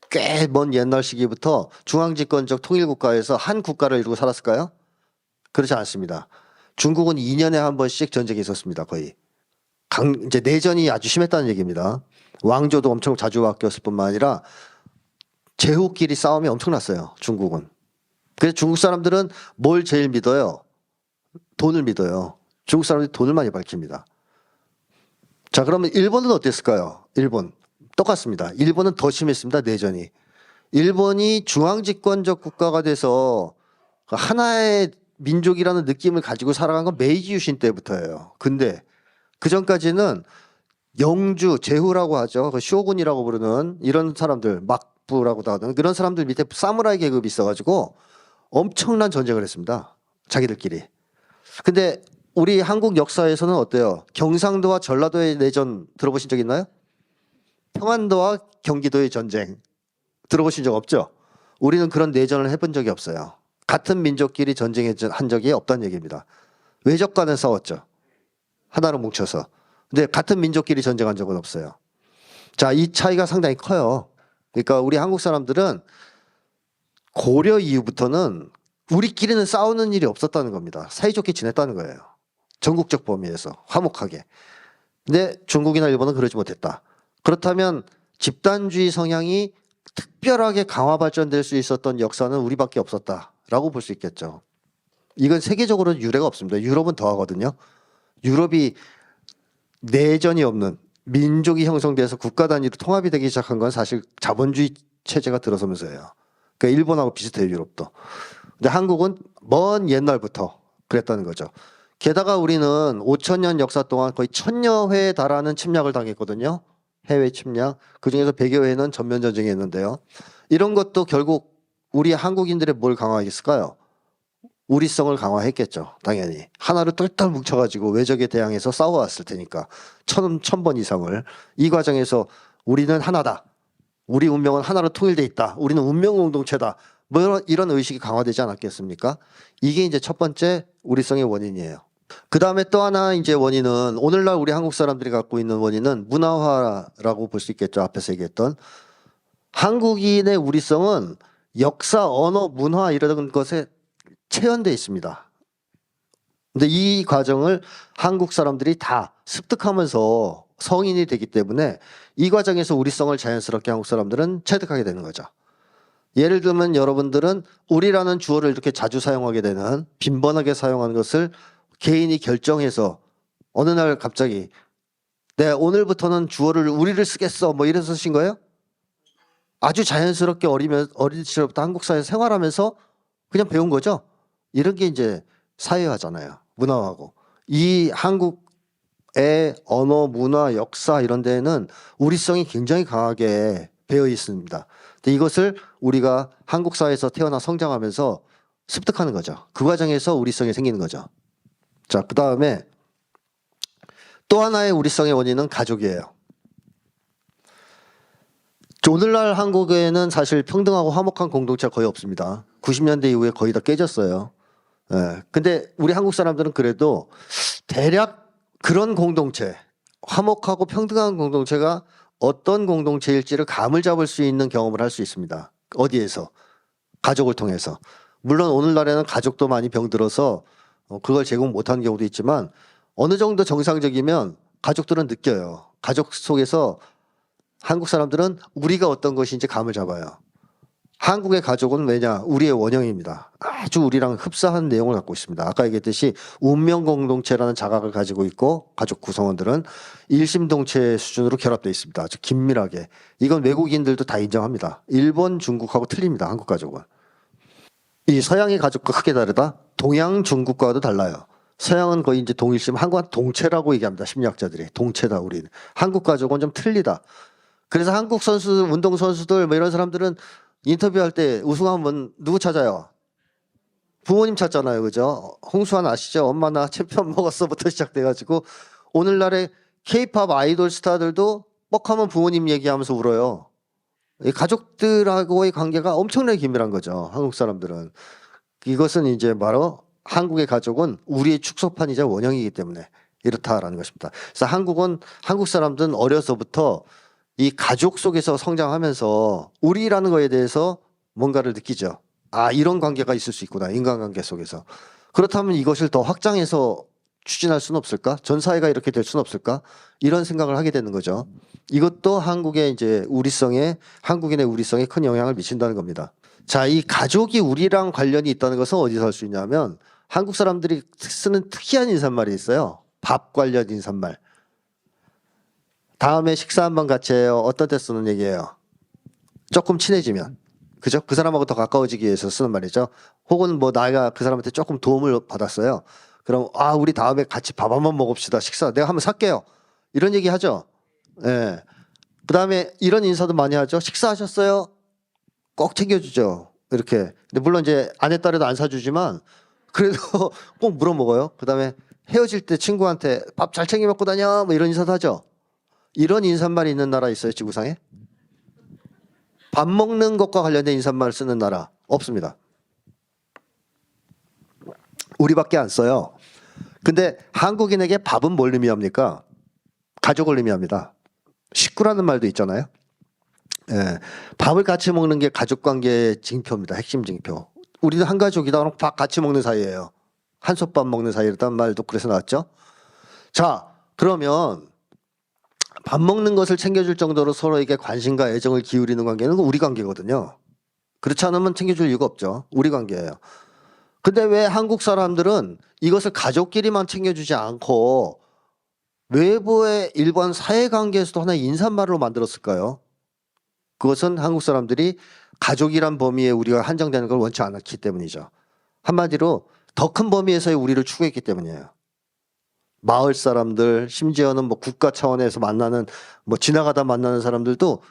꽤 먼 옛날 시기부터 중앙집권적 통일국가에서 한 국가를 이루고 살았을까요? 그렇지 않습니다. 중국은 2년에 한 번씩 전쟁이 있었습니다. 거의. 이제 내전이 아주 심했다는 얘기입니다. 왕조도 엄청 자주 바뀌었을 뿐만 아니라 제후끼리 싸움이 엄청났어요. 중국은. 그래서 중국 사람들은 뭘 제일 믿어요? 돈을 믿어요. 중국 사람들이 돈을 많이 밝힙니다. 자, 그러면 일본은 어땠을까요? 일본. 똑같습니다. 일본은 더 심했습니다. 내전이. 일본이 중앙집권적 국가가 돼서 하나의 민족이라는 느낌을 가지고 살아간 건 메이지 유신 때부터예요. 근데 그 전까지는 영주, 제후라고 하죠. 그 쇼군이라고 부르는 이런 사람들, 막부라고도 하는 그런 사람들 밑에 사무라이 계급이 있어가지고 엄청난 전쟁을 했습니다. 자기들끼리. 근데 우리 한국 역사에서는 어때요? 경상도와 전라도의 내전 들어보신 적 있나요? 평안도와 경기도의 전쟁 들어보신 적 없죠? 우리는 그런 내전을 해본 적이 없어요. 같은 민족끼리 전쟁한 적이 없다는 얘기입니다. 외적 간에 싸웠죠. 하나로 뭉쳐서. 근데 같은 민족끼리 전쟁한 적은 없어요. 자, 이 차이가 상당히 커요. 그러니까 우리 한국 사람들은 고려 이후부터는 우리끼리는 싸우는 일이 없었다는 겁니다. 사이좋게 지냈다는 거예요. 전국적 범위에서 화목하게. 근데 중국이나 일본은 그러지 못했다. 그렇다면 집단주의 성향이 특별하게 강화 발전될 수 있었던 역사는 우리밖에 없었다라고 볼 수 있겠죠. 이건 세계적으로는 유례가 없습니다. 유럽은 더 하거든요. 유럽이 내전이 없는 민족이 형성돼서 국가 단위로 통합이 되기 시작한 건 사실 자본주의 체제가 들어서면서예요. 그러니까 일본하고 비슷해요, 유럽도. 근데 한국은 먼 옛날부터 그랬다는 거죠. 게다가 우리는 5,000년 역사 동안 거의 1,000여 회에 달하는 침략을 당했거든요. 해외 침략. 그중에서 100여 회는 전면 전쟁이 있는데요. 이런 것도 결국 우리 한국인들의 뭘 강화했을까요? 우리성을 강화했겠죠. 당연히. 하나로 똘똘 뭉쳐가지고 외적에 대항해서 싸워왔을 테니까. 1,000번 이상을. 이 과정에서 우리는 하나다. 우리 운명은 하나로 통일돼 있다. 우리는 운명 공동체다. 뭐 이런 의식이 강화되지 않았겠습니까? 이게 이제 첫 번째 우리성의 원인이에요. 그 다음에 또 하나 이제 원인은 오늘날 우리 한국 사람들이 갖고 있는 원인은 문화화라고 볼 수 있겠죠. 앞에서 얘기했던. 한국인의 우리성은 역사, 언어, 문화 이런 것에 체현돼 있습니다. 근데 이 과정을 한국 사람들이 다 습득하면서 성인이 되기 때문에 이 과정에서 우리성을 자연스럽게 한국 사람들은 체득하게 되는 거죠. 예를 들면 여러분들은 우리라는 주어를 이렇게 자주 사용하게 되는 빈번하게 사용하는 것을 개인이 결정해서 어느 날 갑자기 내 오늘부터는 주어를 우리를 쓰겠어 뭐 이래서 쓰신 거예요? 아주 자연스럽게 어린 시절부터 한국 사회에 생활하면서 그냥 배운 거죠. 이런 게 이제 사회화잖아요. 문화하고 이 한국의 언어, 문화, 역사 이런 데에는 우리성이 굉장히 강하게 배어 있습니다. 근데 이것을 우리가 한국 사회에서 태어나 성장하면서 습득하는 거죠. 그 과정에서 우리성이 생기는 거죠. 자, 그 다음에 또 하나의 우리성의 원인은 가족이에요. 오늘날 한국에는 사실 평등하고 화목한 공동체가 거의 없습니다. 90년대 이후에 거의 다 깨졌어요. 예. 근데 우리 한국 사람들은 그래도 대략 그런 공동체, 화목하고 평등한 공동체가 어떤 공동체일지를 감을 잡을 수 있는 경험을 할 수 있습니다. 어디에서? 가족을 통해서. 물론 오늘날에는 가족도 많이 병들어서 그걸 제공 못하는 경우도 있지만 어느 정도 정상적이면 가족들은 느껴요. 가족 속에서 한국 사람들은 우리가 어떤 것인지 감을 잡아요. 한국의 가족은 왜냐? 우리의 원형입니다. 아주 우리랑 흡사한 내용을 갖고 있습니다. 아까 얘기했듯이 운명 공동체라는 자각을 가지고 있고 가족 구성원들은 일심동체 수준으로 결합되어 있습니다. 아주 긴밀하게. 이건 외국인들도 다 인정합니다. 일본, 중국하고 틀립니다. 한국 가족은. 이 서양의 가족과 크게 다르다? 동양, 중국과도 달라요. 서양은 거의 이제 동일심, 한국은 동체라고 얘기합니다. 심리학자들이. 동체다, 우리는. 한국 가족은 좀 틀리다. 그래서 한국 선수, 운동 선수들 뭐 이런 사람들은 인터뷰할 때 우승하면 누구 찾아요? 부모님 찾잖아요. 그죠? 홍수환 아시죠? 엄마 나 챔피언 먹었어부터 시작돼가지고 오늘날의 케이팝 아이돌 스타들도 뻑하면 부모님 얘기하면서 울어요. 이 가족들하고의 관계가 엄청나게 긴밀한 거죠. 한국 사람들은. 이것은 이제 바로 한국의 가족은 우리의 축소판이자 원형이기 때문에 이렇다라는 것입니다. 그래서 한국 사람들은 어려서부터 이 가족 속에서 성장하면서 우리라는 거에 대해서 뭔가를 느끼죠. 아, 이런 관계가 있을 수 있구나. 인간관계 속에서. 그렇다면 이것을 더 확장해서 추진할 수는 없을까? 전 사회가 이렇게 될 수는 없을까? 이런 생각을 하게 되는 거죠. 이것도 한국의 이제 한국인의 우리성에 큰 영향을 미친다는 겁니다. 자, 이 가족이 우리랑 관련이 있다는 것은 어디서 할 수 있냐면 한국 사람들이 쓰는 특이한 인사말이 있어요. 밥 관련 인사말. 다음에 식사 한번 같이 해요. 어떤 때 쓰는 얘기예요? 조금 친해지면. 그죠? 그 사람하고 더 가까워지기 위해서 쓰는 말이죠. 혹은 뭐 나가 그 사람한테 조금 도움을 받았어요. 그럼 우리 다음에 같이 밥 한번 먹읍시다. 식사 내가 한번 살게요. 이런 얘기 하죠. 예. 그다음에 이런 인사도 많이 하죠. 식사하셨어요? 꼭 챙겨주죠. 이렇게. 근데 물론 이제 안 했다래도 안 사주지만 그래도 꼭 물어먹어요. 그다음에 헤어질 때 친구한테 밥 잘 챙겨 먹고 다녀. 뭐 이런 인사도 하죠. 이런 인사말이 있는 나라 있어요, 지구상에? 밥 먹는 것과 관련된 인사말 쓰는 나라 없습니다. 우리밖에 안 써요. 근데 한국인에게 밥은 뭘 의미합니까? 가족을 의미합니다. 식구라는 말도 있잖아요. 예, 밥을 같이 먹는 게 가족관계의 징표입니다. 핵심 징표. 우리는 한 가족이다. 그럼 밥 같이 먹는 사이예요. 한솥밥 먹는 사이라는 말도 그래서 나왔죠. 자, 그러면 밥 먹는 것을 챙겨줄 정도로 서로에게 관심과 애정을 기울이는 관계는 우리 관계거든요. 그렇지 않으면 챙겨줄 이유가 없죠. 우리 관계예요. 근데 왜 한국 사람들은 이것을 가족끼리만 챙겨주지 않고 외부의 일반 사회관계에서도 하나의 인사말로 만들었을까요? 그것은 한국 사람들이 가족이란 범위에 우리가 한정되는 걸 원치 않았기 때문이죠. 한마디로 더 큰 범위에서의 우리를 추구했기 때문이에요. 마을 사람들, 심지어는 뭐 국가 차원에서 만나는 뭐 지나가다 만나는 사람들도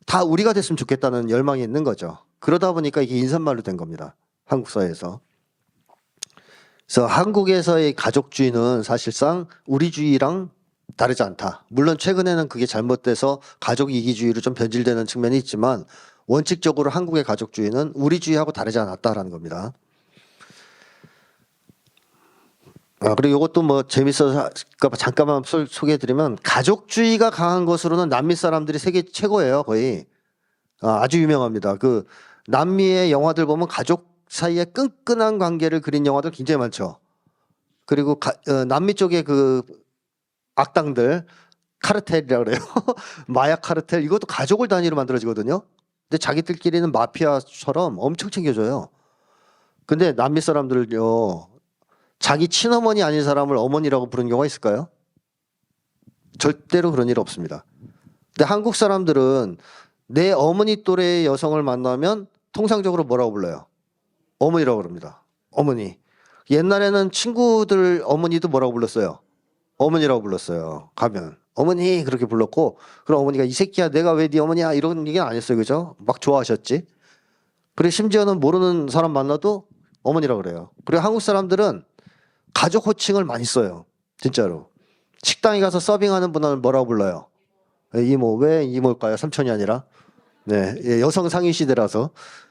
다 우리가 됐으면 좋겠다는 열망이 있는 거죠. 그러다 보니까 이게 인사말로 된 겁니다. 한국 사회에서. 그래서 한국에서의 가족주의는 사실상 우리주의랑 다르지 않다. 물론 최근에는 그게 잘못돼서 가족 이기주의로 좀 변질되는 측면이 있지만 원칙적으로 한국의 가족주의는 우리주의하고 다르지 않았다라는 겁니다. 그리고 이것도 뭐 재밌어서 잠깐만 소개해드리면 가족주의가 강한 것으로는 남미 사람들이 세계 최고예요. 거의. 아주 유명합니다. 그 남미의 영화들 보면 가족 사이에 끈끈한 관계를 그린 영화들 굉장히 많죠. 그리고 남미 쪽의 그 악당들 카르텔이라고 그래요. 마약 카르텔 이것도 가족을 단위로 만들어지거든요. 근데 자기들끼리는 마피아처럼 엄청 챙겨줘요. 근데 남미 사람들은요. 자기 친어머니 아닌 사람을 어머니라고 부르는 경우가 있을까요? 절대로 그런 일 없습니다. 근데 한국 사람들은 내 어머니 또래의 여성을 만나면 통상적으로 뭐라고 불러요? 어머니라고 그럽니다. 어머니. 옛날에는 친구들 어머니도 뭐라고 불렀어요? 어머니라고 불렀어요. 가면 어머니 그렇게 불렀고 그럼 어머니가 이 새끼야 내가 왜 네 어머니야 이런 얘기는 안 했어요. 그죠? 막 좋아하셨지. 그리고 심지어는 모르는 사람 만나도 어머니라고 그래요. 그리고 한국 사람들은 가족 호칭을 많이 써요. 진짜로. 식당에 가서 서빙하는 분은 뭐라고 불러요? 이모. 왜 이모일까요? 삼촌이 아니라. 네, 여성 상위 시대라서.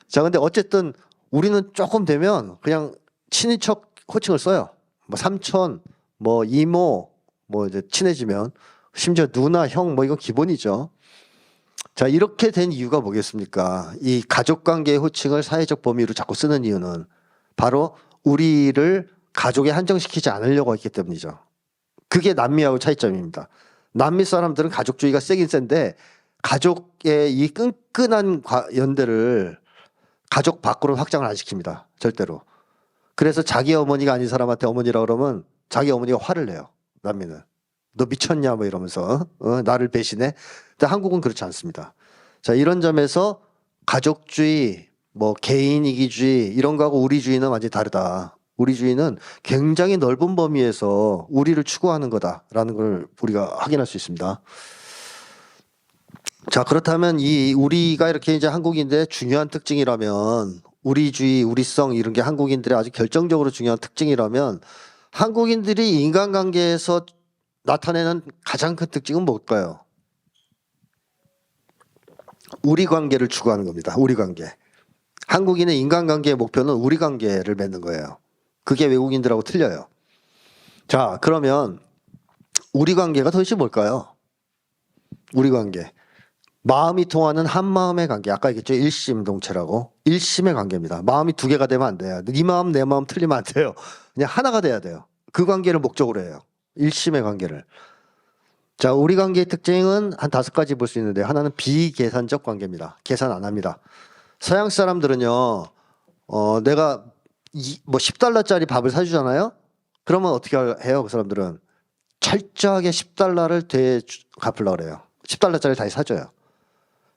자, 근데 어쨌든 우리는 조금 되면 그냥 친인척 호칭을 써요. 뭐 삼촌, 뭐 이모, 뭐 이제 친해지면 심지어 누나, 형 뭐 이건 기본이죠. 자, 이렇게 된 이유가 뭐겠습니까? 이 가족관계의 호칭을 사회적 범위로 자꾸 쓰는 이유는 바로 우리를 가족에 한정시키지 않으려고 했기 때문이죠. 그게 남미하고 차이점입니다. 남미 사람들은 가족주의가 세긴 센데 가족의 이 끈끈한 연대를 가족 밖으로 확장을 안 시킵니다. 절대로. 그래서 자기 어머니가 아닌 사람한테 어머니라 그러면 자기 어머니가 화를 내요. 남미는. 너 미쳤냐 뭐 이러면서 나를 배신해. 근데 한국은 그렇지 않습니다. 자, 이런 점에서 가족주의, 뭐 개인이기주의 이런 거하고 우리주의는 완전히 다르다. 우리주의는 굉장히 넓은 범위에서 우리를 추구하는 거다라는 걸 우리가 확인할 수 있습니다. 자, 그렇다면 이 우리가 이렇게 이제 한국인들의 중요한 특징이라면 우리주의, 우리성 이런 게 한국인들의 아주 결정적으로 중요한 특징이라면 한국인들이 인간관계에서 나타내는 가장 큰 특징은 뭘까요? 우리 관계를 추구하는 겁니다. 우리 관계. 한국인의 인간관계의 목표는 우리 관계를 맺는 거예요. 그게 외국인들하고 틀려요. 자, 그러면 우리 관계가 도대체 뭘까요? 우리 관계. 마음이 통하는 한 마음의 관계. 아까 얘기했죠. 일심동체라고. 일심의 관계입니다. 마음이 두 개가 되면 안 돼요. 네 마음, 내 마음 틀리면 안 돼요. 그냥 하나가 돼야 돼요. 그 관계를 목적으로 해요. 일심의 관계를. 자, 우리 관계의 특징은 한 5가지 볼 수 있는데 하나는 비계산적 관계입니다. 계산 안 합니다. 서양 사람들은요, 내가 뭐 10달러짜리 밥을 사주잖아요? 그러면 어떻게 해요? 그 사람들은 철저하게 10달러를 갚으려고 그래요. 10달러짜리 다시 사줘요.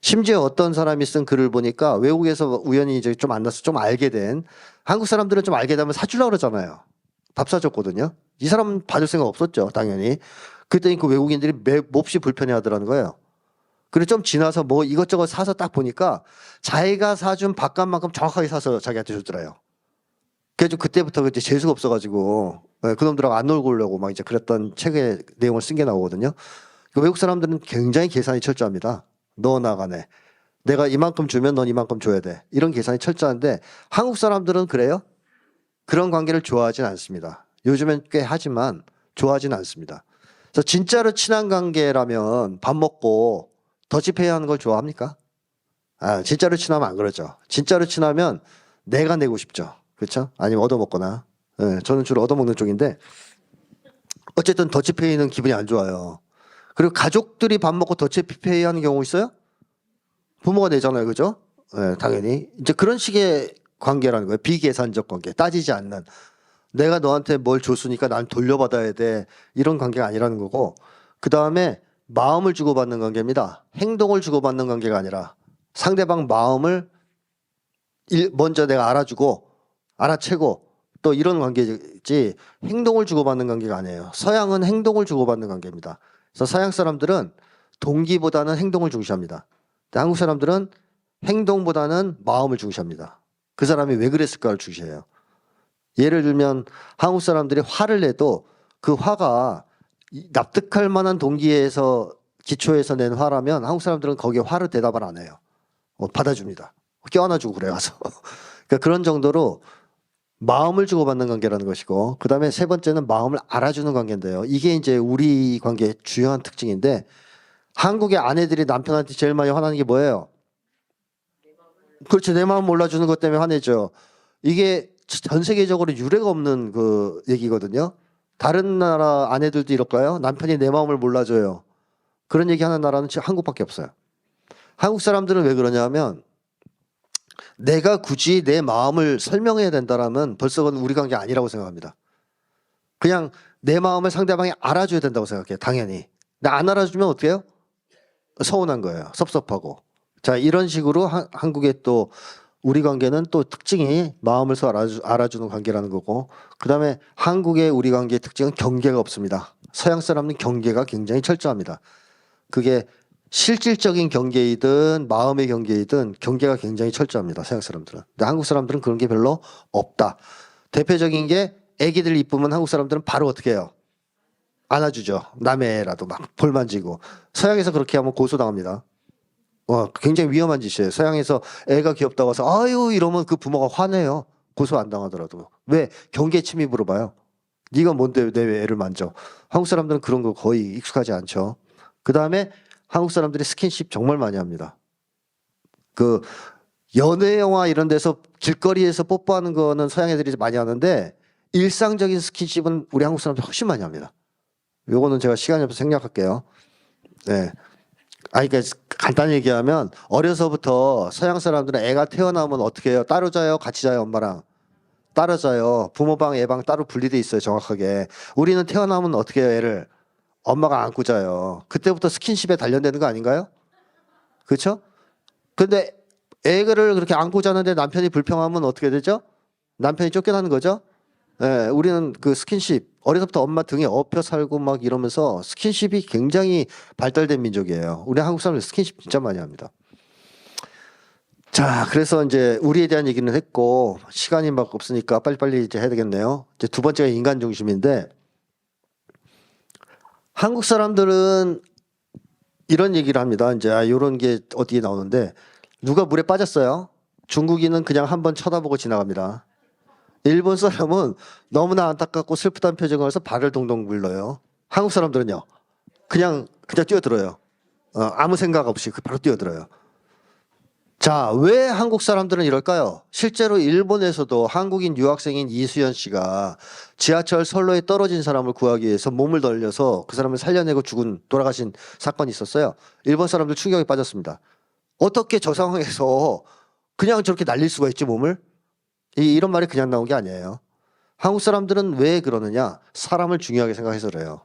심지어 어떤 사람이 쓴 글을 보니까 외국에서 우연히 이제 좀 만나서 좀 알게 된 한국 사람들은 좀 알게 되면 사주려고 그러잖아요. 밥 사줬거든요. 이 사람은 받을 생각 없었죠, 당연히. 그랬더니 그 외국인들이 몹시 불편해 하더라는 거예요. 그리고 좀 지나서 뭐 이것저것 사서 딱 보니까 자기가 사준 밥값만큼 정확하게 사서 자기한테 주더래요. 그래서 그때부터 이제 재수가 없어가지고 그놈들하고 안 놀고 오려고 막 이제 그랬던 책의 내용을 쓴 게 나오거든요. 외국 사람들은 굉장히 계산이 철저합니다. 너 나가네. 내가 이만큼 주면 넌 이만큼 줘야 돼. 이런 계산이 철저한데 한국 사람들은 그래요? 그런 관계를 좋아하진 않습니다. 요즘엔 꽤 하지만 좋아하진 않습니다. 그래서 진짜로 친한 관계라면 밥 먹고 더치페이 하는 걸 좋아합니까? 아, 진짜로 친하면 안 그러죠. 진짜로 친하면 내가 내고 싶죠. 그렇죠? 아니면 얻어먹거나. 네, 저는 주로 얻어먹는 쪽인데 어쨌든 더치페이는 기분이 안 좋아요. 그리고 가족들이 밥 먹고 더치페이 하는 경우 있어요? 부모가 내잖아요. 그죠? 네, 당연히. 이제 그런 식의 관계라는 거예요. 비계산적 관계. 따지지 않는. 내가 너한테 뭘 줬으니까 난 돌려받아야 돼. 이런 관계가 아니라는 거고. 그 다음에 마음을 주고받는 관계입니다. 행동을 주고받는 관계가 아니라 상대방 마음을 먼저 내가 알아주고 알아채고 또 이런 관계지 행동을 주고받는 관계가 아니에요. 서양은 행동을 주고받는 관계입니다. 그래서 서양 사람들은 동기보다는 행동을 중시합니다. 근데 한국 사람들은 행동보다는 마음을 중시합니다. 그 사람이 왜 그랬을까를 중시해요. 예를 들면 한국 사람들이 화를 내도 그 화가 납득할 만한 동기에서 기초에서 낸 화라면 한국 사람들은 거기에 화를 대답을 안 해요. 받아줍니다. 껴안아주고 그래 가서. 그러니까 그런 정도로 마음을 주고받는 관계라는 것이고 그 다음에 세 번째는 마음을 알아주는 관계인데요. 이게 이제 우리 관계의 중요한 특징인데 한국의 아내들이 남편한테 제일 많이 화나는 게 뭐예요? 그렇죠. 내 마음 몰라주는 것 때문에 화내죠. 이게 전 세계적으로 유례가 없는 그 얘기거든요. 다른 나라 아내들도 이럴까요? 남편이 내 마음을 몰라줘요. 그런 얘기하는 나라는 지금 한국밖에 없어요. 한국 사람들은 왜 그러냐면 내가 굳이 내 마음을 설명해야 된다라면 벌써 그건 우리 관계 아니라고 생각합니다. 그냥 내 마음을 상대방이 알아줘야 된다고 생각해요. 당연히. 근데 안 알아주면 어떻게 해요? 서운한 거예요. 섭섭하고. 자, 이런 식으로 한국의 또 우리 관계는 또 특징이 마음을 알아주는 관계라는 거고 그 다음에 한국의 우리 관계의 특징은 경계가 없습니다. 서양 사람은 경계가 굉장히 철저합니다. 그게 실질적인 경계이든 마음의 경계이든 경계가 굉장히 철저합니다. 서양 사람들은. 근데 한국 사람들은 그런 게 별로 없다. 대표적인 게 애기들 이쁘면 한국 사람들은 바로 어떻게 해요? 안아주죠. 남의 애라도 막 볼 만지고. 서양에서 그렇게 하면 고소당합니다. 굉장히 위험한 짓이에요. 서양에서 애가 귀엽다고 해서 아유 이러면 그 부모가 화내요. 고소 안 당하더라도. 왜? 경계 침입으로 봐요. 네가 뭔데 내 애를 만져. 한국 사람들은 그런 거 거의 익숙하지 않죠. 그 다음에 한국 사람들이 스킨십 정말 많이 합니다. 그 연애 영화 이런 데서 길거리에서 뽀뽀하는 거는 서양 애들이 많이 하는데 일상적인 스킨십은 우리 한국 사람들이 훨씬 많이 합니다. 요거는 제가 시간이 없어서 생략할게요. 네. 그러니까 간단히 얘기하면 어려서부터 서양 사람들은 애가 태어나면 어떻게 해요? 따로 자요? 같이 자요? 엄마랑? 따로 자요. 부모 방, 애 방 따로 분리돼 있어요. 정확하게. 우리는 태어나면 어떻게 해요? 애를 엄마가 안고 자요. 그때부터 스킨십에 단련되는 거 아닌가요? 그렇죠? 근데 애를 그렇게 안고 자는데 남편이 불평하면 어떻게 되죠? 남편이 쫓겨나는 거죠? 예, 우리는 그 스킨십 어려서부터 엄마 등에 업혀 살고 막 이러면서 스킨십이 굉장히 발달된 민족이에요. 우리 한국 사람들 스킨십 진짜 많이 합니다. 자, 그래서 이제 우리에 대한 얘기는 했고 시간이 막 없으니까 빨리빨리 이제 해야 되겠네요. 이제 두 번째가 인간 중심인데 한국 사람들은 이런 얘기를 합니다. 이제 이런 게 어디에 나오는데 누가 물에 빠졌어요. 중국인은 그냥 한번 쳐다보고 지나갑니다. 일본 사람은 너무나 안타깝고 슬프다는 표정을 해서 발을 동동 굴러요. 한국 사람들은요. 그냥 뛰어들어요. 아무 생각 없이 바로 뛰어들어요. 자, 왜 한국 사람들은 이럴까요? 실제로 일본에서도 한국인 유학생인 이수연 씨가 지하철 선로에 떨어진 사람을 구하기 위해서 몸을 돌려서 그 사람을 살려내고 돌아가신 사건이 있었어요. 일본 사람들 충격에 빠졌습니다. 어떻게 저 상황에서 그냥 저렇게 날릴 수가 있지 몸을? 이런 말이 그냥 나온 게 아니에요. 한국 사람들은 왜 그러느냐? 사람을 중요하게 생각해서 그래요.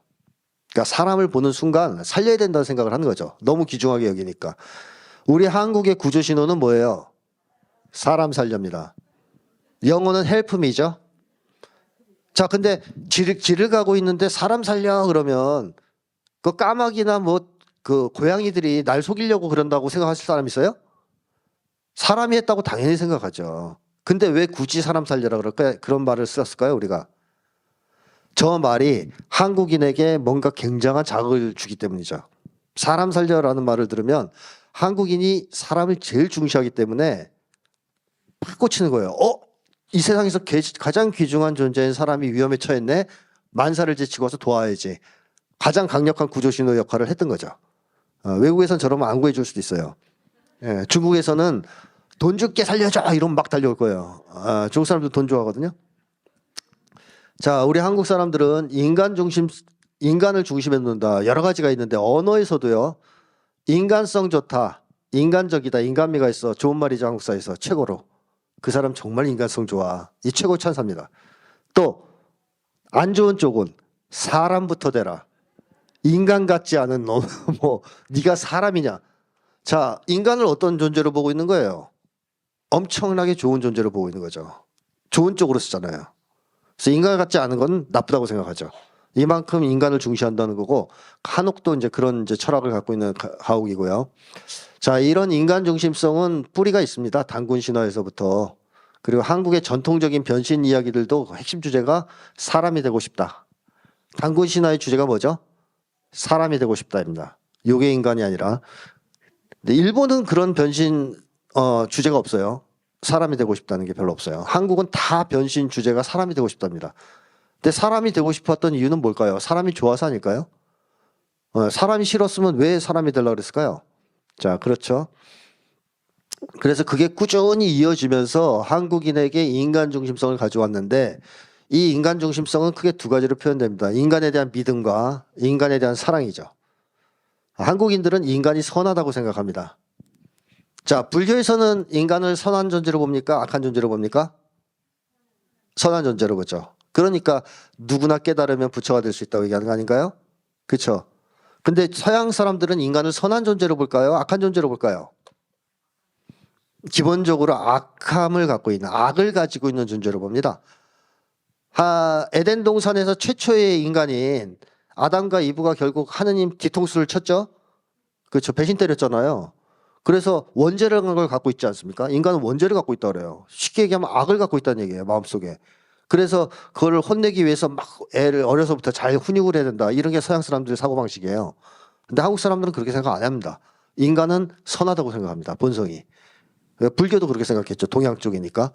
그러니까 사람을 보는 순간 살려야 된다는 생각을 하는 거죠. 너무 귀중하게 여기니까. 우리 한국의 구조 신호는 뭐예요? 사람 살렵니다. 영어는 help me죠. 자, 근데 길을 가고 있는데 사람 살려 그러면 그 까마귀나 뭐 그 고양이들이 날 속이려고 그런다고 생각하실 사람 있어요? 사람이 했다고 당연히 생각하죠. 근데 왜 굳이 사람 살려라 그럴까요? 그런 말을 썼을까요, 우리가? 저 말이 한국인에게 뭔가 굉장한 자극을 주기 때문이죠. 사람 살려라는 말을 들으면 한국인이 사람을 제일 중시하기 때문에 팍 꽂히는 거예요. 이 세상에서 가장 귀중한 존재인 사람이 위험에 처했네. 만사를 제치고 와서 도와야지. 가장 강력한 구조신호 역할을 했던 거죠. 외국에선 저러면 안 구해줄 수도 있어요. 예, 중국에서는 돈 줄게 살려줘 이러면 막 달려올 거예요. 중국 사람들 돈 좋아하거든요. 자, 우리 한국 사람들은 인간을 중심에 놓는다. 여러 가지가 있는데 언어에서도요. 인간성 좋다. 인간적이다. 인간미가 있어. 좋은 말이죠. 한국 사회에서 최고로. 그 사람 정말 인간성 좋아. 이 최고 찬사입니다. 또 안 좋은 쪽은 사람부터 되라. 인간 같지 않은 놈. 뭐 네가 사람이냐. 자, 인간을 어떤 존재로 보고 있는 거예요? 엄청나게 좋은 존재로 보고 있는 거죠. 좋은 쪽으로 쓰잖아요. 그래서 인간 같지 않은 건 나쁘다고 생각하죠. 이만큼 인간을 중시한다는 거고 한옥도 이제 그런 이제 철학을 갖고 있는 가옥이고요. 자, 이런 인간 중심성은 뿌리가 있습니다. 단군 신화에서부터. 그리고 한국의 전통적인 변신 이야기들도 핵심 주제가 사람이 되고 싶다. 단군 신화의 주제가 뭐죠? 사람이 되고 싶다입니다. 요괴 인간이 아니라. 근데 일본은 그런 변신 주제가 없어요. 사람이 되고 싶다는 게 별로 없어요. 한국은 다 변신 주제가 사람이 되고 싶답니다. 근데 사람이 되고 싶었던 이유는 뭘까요? 사람이 좋아서 아닐까요? 사람이 싫었으면 왜 사람이 되려고 그랬을까요? 자, 그렇죠. 그래서 그게 꾸준히 이어지면서 한국인에게 인간 중심성을 가져왔는데 이 인간 중심성은 크게 두 가지로 표현됩니다. 인간에 대한 믿음과 인간에 대한 사랑이죠. 한국인들은 인간이 선하다고 생각합니다. 자, 불교에서는 인간을 선한 존재로 봅니까? 악한 존재로 봅니까? 선한 존재로 보죠. 그러니까 누구나 깨달으면 부처가 될 수 있다고 얘기하는 거 아닌가요? 그렇죠. 근데 서양 사람들은 인간을 선한 존재로 볼까요? 악한 존재로 볼까요? 기본적으로 악함을 갖고 있는, 악을 가지고 있는 존재로 봅니다. 에덴 동산에서 최초의 인간인 아담과 이브가 결국 하느님 뒤통수를 쳤죠. 그렇죠. 배신 때렸잖아요. 그래서 원죄라는 걸 갖고 있지 않습니까? 인간은 원죄를 갖고 있다 그래요. 쉽게 얘기하면 악을 갖고 있다는 얘기예요. 마음속에. 그래서 그걸 혼내기 위해서 막 애를 어려서부터 잘 훈육을 해야 된다. 이런 게 서양 사람들의 사고방식이에요. 근데 한국 사람들은 그렇게 생각 안 합니다. 인간은 선하다고 생각합니다. 본성이. 불교도 그렇게 생각했죠. 동양 쪽이니까.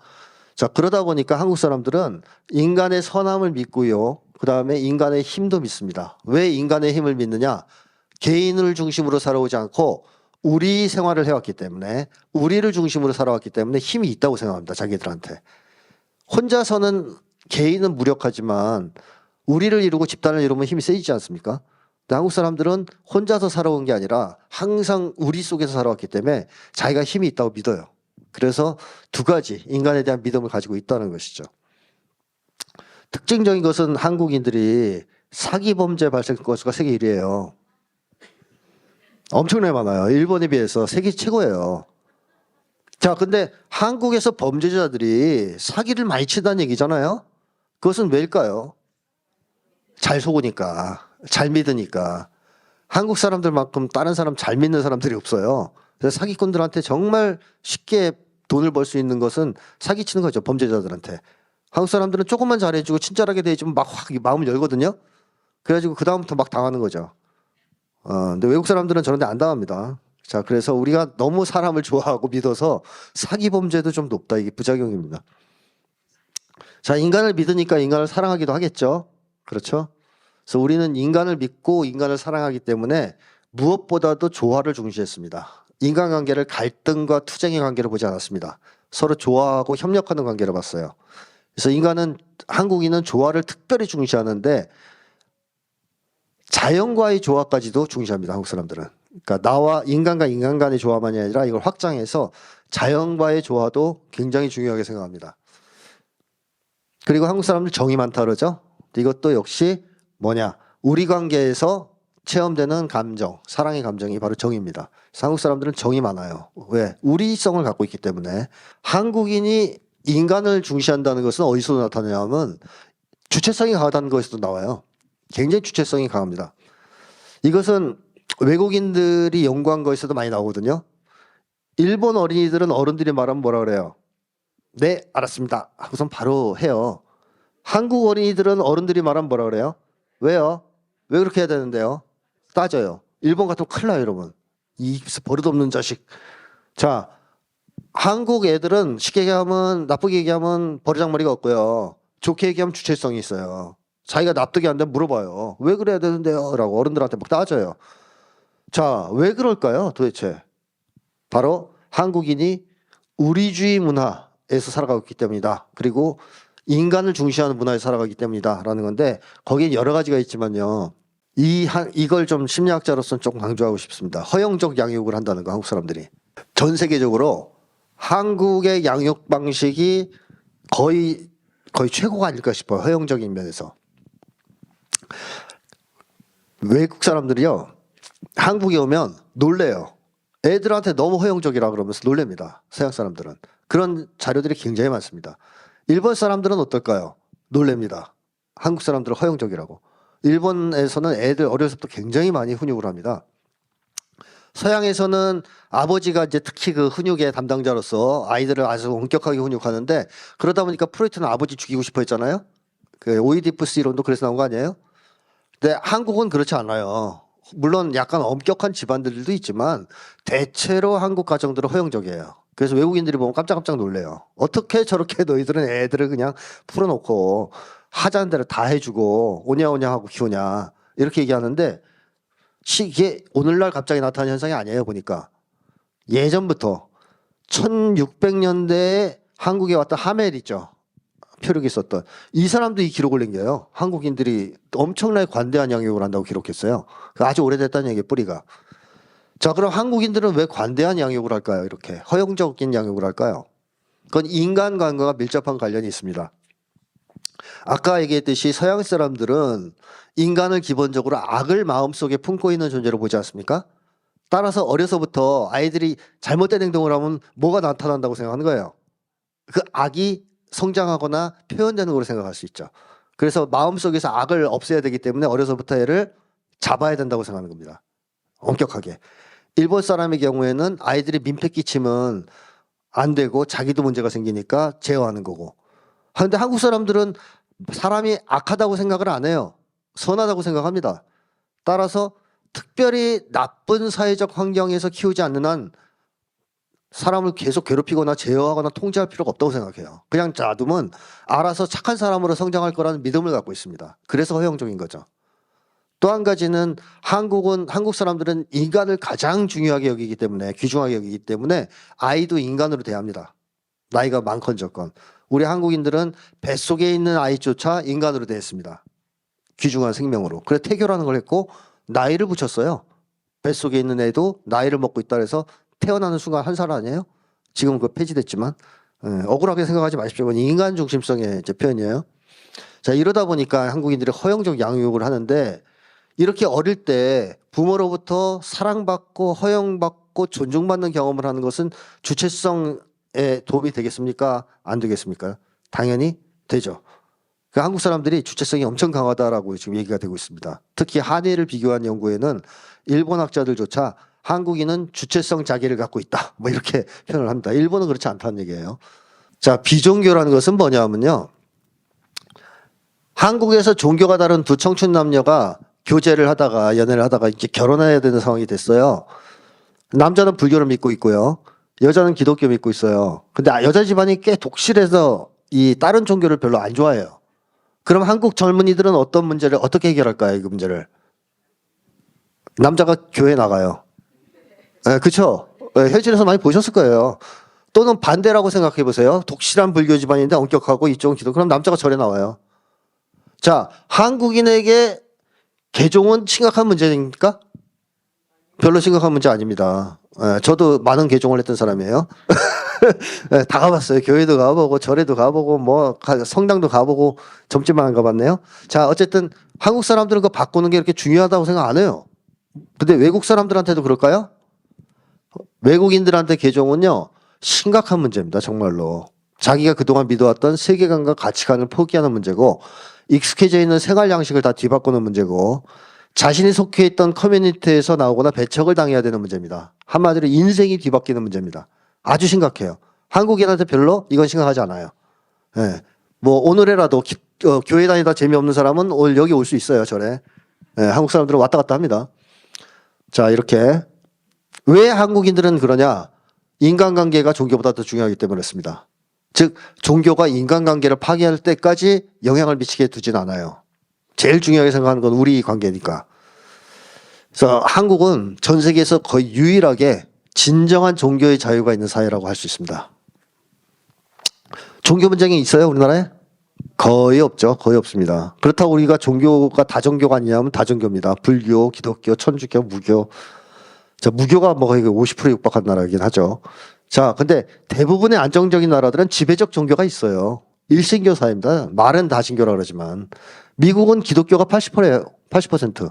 자, 그러다 보니까 한국 사람들은 인간의 선함을 믿고요. 그 다음에 인간의 힘도 믿습니다. 왜 인간의 힘을 믿느냐? 개인을 중심으로 살아오지 않고 우리 생활을 해왔기 때문에 우리를 중심으로 살아왔기 때문에 힘이 있다고 생각합니다. 자기들한테. 혼자서는 개인은 무력하지만 우리를 이루고 집단을 이루면 힘이 세지지 않습니까? 근데 한국 사람들은 혼자서 살아온 게 아니라 항상 우리 속에서 살아왔기 때문에 자기가 힘이 있다고 믿어요. 그래서 두 가지 인간에 대한 믿음을 가지고 있다는 것이죠. 특징적인 것은 한국인들이 사기 범죄 발생 건수가 세계 1위예요. 엄청나게 많아요. 일본에 비해서 세계 최고예요. 자, 근데 한국에서 범죄자들이 사기를 많이 치다는 얘기잖아요. 그것은 왜일까요? 잘 속으니까, 잘 믿으니까. 한국 사람들만큼 다른 사람 잘 믿는 사람들이 없어요. 그래서 사기꾼들한테 정말 쉽게 돈을 벌 수 있는 것은 사기치는 거죠. 범죄자들한테. 한국 사람들은 조금만 잘해주고 친절하게 대해주면 막 확 마음을 열거든요. 그래가지고 그 다음부터 막 당하는 거죠. 근데 외국 사람들은 저런데 안 당합니다. 자, 그래서 우리가 너무 사람을 좋아하고 믿어서 사기 범죄도 좀 높다. 이게 부작용입니다. 자, 인간을 믿으니까 인간을 사랑하기도 하겠죠. 그렇죠? 그래서 우리는 인간을 믿고 인간을 사랑하기 때문에 무엇보다도 조화를 중시했습니다. 인간관계를 갈등과 투쟁의 관계로 보지 않았습니다. 서로 좋아하고 협력하는 관계로 봤어요. 그래서 한국인은 조화를 특별히 중시하는데 자연과의 조화까지도 중시합니다. 한국 사람들은. 그러니까 나와 인간과 인간 간의 조화만이 아니라 이걸 확장해서 자연과의 조화도 굉장히 중요하게 생각합니다. 그리고 한국 사람들 정이 많다 그러죠. 이것도 역시 뭐냐? 우리 관계에서 체험되는 감정, 사랑의 감정이 바로 정입니다. 한국 사람들은 정이 많아요. 왜? 우리성을 갖고 있기 때문에. 한국인이 인간을 중시한다는 것은 어디서 나타나냐면 주체성이 강하다는 것에서도 나와요. 굉장히 주체성이 강합니다. 이것은 외국인들이 연구한 거에서도 많이 나오거든요. 일본 어린이들은 어른들이 말하면 뭐라 그래요? 네, 알았습니다. 하고선 바로 해요. 한국 어린이들은 어른들이 말하면 뭐라 그래요? 왜요? 왜 그렇게 해야 되는데요? 따져요. 일본 같으면 큰일 나요, 여러분. 이 버릇없는 자식. 자, 한국 애들은 쉽게 얘기하면, 나쁘게 얘기하면 버르장머리가 없고요. 좋게 얘기하면 주체성이 있어요. 자기가 납득이 안 되면 물어봐요. 왜 그래야 되는데요? 라고 어른들한테 막 따져요. 자, 왜 그럴까요? 도대체. 바로 한국인이 우리주의 문화에서 살아가고 있기 때문이다. 그리고 인간을 중시하는 문화에서 살아가기 때문이다. 라는 건데 거기에 여러 가지가 있지만요. 이걸 좀 심리학자로서는 조금 강조하고 싶습니다. 허용적 양육을 한다는 거, 한국 사람들이. 전 세계적으로 한국의 양육 방식이 거의 최고가 아닐까 싶어요. 허용적인 면에서. 외국 사람들이요. 한국에 오면 놀래요. 애들한테 너무 허용적이라 그러면서 놀랍니다. 서양 사람들은. 그런 자료들이 굉장히 많습니다. 일본 사람들은 어떨까요? 놀랍니다. 한국 사람들은 허용적이라고. 일본에서는 애들 어려서부터 굉장히 많이 훈육을 합니다. 서양에서는 아버지가 이제 특히 그 훈육의 담당자로서 아이들을 아주 엄격하게 훈육하는데 그러다 보니까 프로이트는 아버지 죽이고 싶어 했잖아요. 그 오이디푸스 이론도 그래서 나온 거 아니에요? 근데 한국은 그렇지 않아요. 물론 약간 엄격한 집안들도 있지만 대체로 한국 가정들은 허용적이에요. 그래서 외국인들이 보면 깜짝깜짝 놀래요. 어떻게 저렇게 너희들은 애들을 그냥 풀어놓고 하자는 대로 다 해주고 오냐오냐 하고 키우냐 이렇게 얘기하는데 이게 오늘날 갑자기 나타난 현상이 아니에요. 보니까 예전부터 1600년대에 한국에 왔던 하멜 있죠. 표류기 있었던 이 사람도 이 기록을 남겨요. 한국인들이 엄청나게 관대한 양육을 한다고 기록했어요. 아주 오래됐다는 얘기의 뿌리가. 자, 그럼 한국인들은 왜 관대한 양육을 할까요? 이렇게 허용적인 양육을 할까요? 그건 인간관계와 밀접한 관련이 있습니다. 아까 얘기했듯이 서양 사람들은 인간을 기본적으로 악을 마음속에 품고 있는 존재로 보지 않습니까? 따라서 어려서부터 아이들이 잘못된 행동을 하면 뭐가 나타난다고 생각하는 거예요. 그 악이 성장하거나 표현되는 걸로 생각할 수 있죠. 그래서 마음속에서 악을 없애야 되기 때문에 어려서부터 애를 잡아야 된다고 생각하는 겁니다. 엄격하게. 일본 사람의 경우에는 아이들이 민폐 끼치면 안 되고 자기도 문제가 생기니까 제어하는 거고. 그런데 한국 사람들은 사람이 악하다고 생각을 안 해요. 선하다고 생각합니다. 따라서 특별히 나쁜 사회적 환경에서 키우지 않는 한 사람을 계속 괴롭히거나 제어하거나 통제할 필요가 없다고 생각해요. 그냥 놔두면 알아서 착한 사람으로 성장할 거라는 믿음을 갖고 있습니다. 그래서 허용적인 거죠. 또 한 가지는 한국 사람들은 인간을 가장 중요하게 여기기 때문에 귀중하게 여기기 때문에 아이도 인간으로 대합니다. 나이가 많건 적건. 우리 한국인들은 뱃속에 있는 아이조차 인간으로 대했습니다. 귀중한 생명으로. 그래 태교라는 걸 했고 나이를 붙였어요. 뱃속에 있는 애도 나이를 먹고 있다 그래서 태어나는 순간 한 살 아니에요? 지금 그거 폐지됐지만 억울하게 생각하지 마십시오. 그건 인간 중심성의 이제 표현이에요. 자, 이러다 보니까 한국인들이 허용적 양육을 하는데 이렇게 어릴 때 부모로부터 사랑받고 허용받고 존중받는 경험을 하는 것은 주체성에 도움이 되겠습니까? 안 되겠습니까? 당연히 되죠. 그 한국 사람들이 주체성이 엄청 강하다라고 지금 얘기가 되고 있습니다. 특히 한일을 비교한 연구에는 일본 학자들조차 한국인은 주체성 자기를 갖고 있다. 뭐 이렇게 표현을 합니다. 일본은 그렇지 않다는 얘기예요. 자, 비종교라는 것은 뭐냐면요. 한국에서 종교가 다른 두 청춘 남녀가 교제를 하다가 연애를 하다가 이제 결혼해야 되는 상황이 됐어요. 남자는 불교를 믿고 있고요. 여자는 기독교 믿고 있어요. 근데 여자 집안이 꽤 독실해서 이 다른 종교를 별로 안 좋아해요. 그럼 한국 젊은이들은 어떤 문제를 어떻게 해결할까요? 그 문제를. 남자가 교회 나가요. 네, 그렇죠. 네, 현실에서 많이 보셨을 거예요. 또는 반대라고 생각해 보세요. 독실한 불교 집안인데 엄격하고 이쪽은 기독교. 그럼 남자가 절에 나와요. 자, 한국인에게 개종은 심각한 문제입니까? 별로 심각한 문제 아닙니다. 저도 많은 개종을 했던 사람이에요. 다 가봤어요. 교회도 가보고 절에도 가보고 뭐 성당도 가보고 점집만 안 가봤네요. 자, 어쨌든 한국 사람들은 그거 바꾸는 게 이렇게 중요하다고 생각 안 해요. 근데 외국 사람들한테도 그럴까요? 외국인들한테 개종은요 심각한 문제입니다. 정말로. 자기가 그동안 믿어왔던 세계관과 가치관을 포기하는 문제고 익숙해져 있는 생활 양식을 다 뒤바꾸는 문제고 자신이 속해 있던 커뮤니티에서 나오거나 배척을 당해야 되는 문제입니다. 한마디로 인생이 뒤바뀌는 문제입니다. 아주 심각해요. 한국인한테 별로 이건 심각하지 않아요. 예. 뭐 오늘이라도 교회 다니다 재미없는 사람은 여기 올 수 있어요. 절에. 예, 한국 사람들은 왔다 갔다 합니다. 자, 이렇게 왜 한국인들은 그러냐? 인간관계가 종교보다 더 중요하기 때문에 그렇습니다. 즉 종교가 인간관계를 파괴할 때까지 영향을 미치게 두진 않아요. 제일 중요하게 생각하는 건 우리 관계니까. 그래서 한국은 전 세계에서 거의 유일하게 진정한 종교의 자유가 있는 사회라고 할 수 있습니다. 종교 분쟁이 있어요, 우리나라에? 거의 없죠. 거의 없습니다. 그렇다고 우리가 종교가 다종교가 아니냐면 다종교입니다. 불교, 기독교, 천주교, 무교. 자, 무교가 뭐 거의 50%에 육박한 나라이긴 하죠. 자, 근데 대부분의 안정적인 나라들은 지배적 종교가 있어요. 일신교 사회입니다. 말은 다신교라 그러지만. 미국은 기독교가 80%예요. 80%.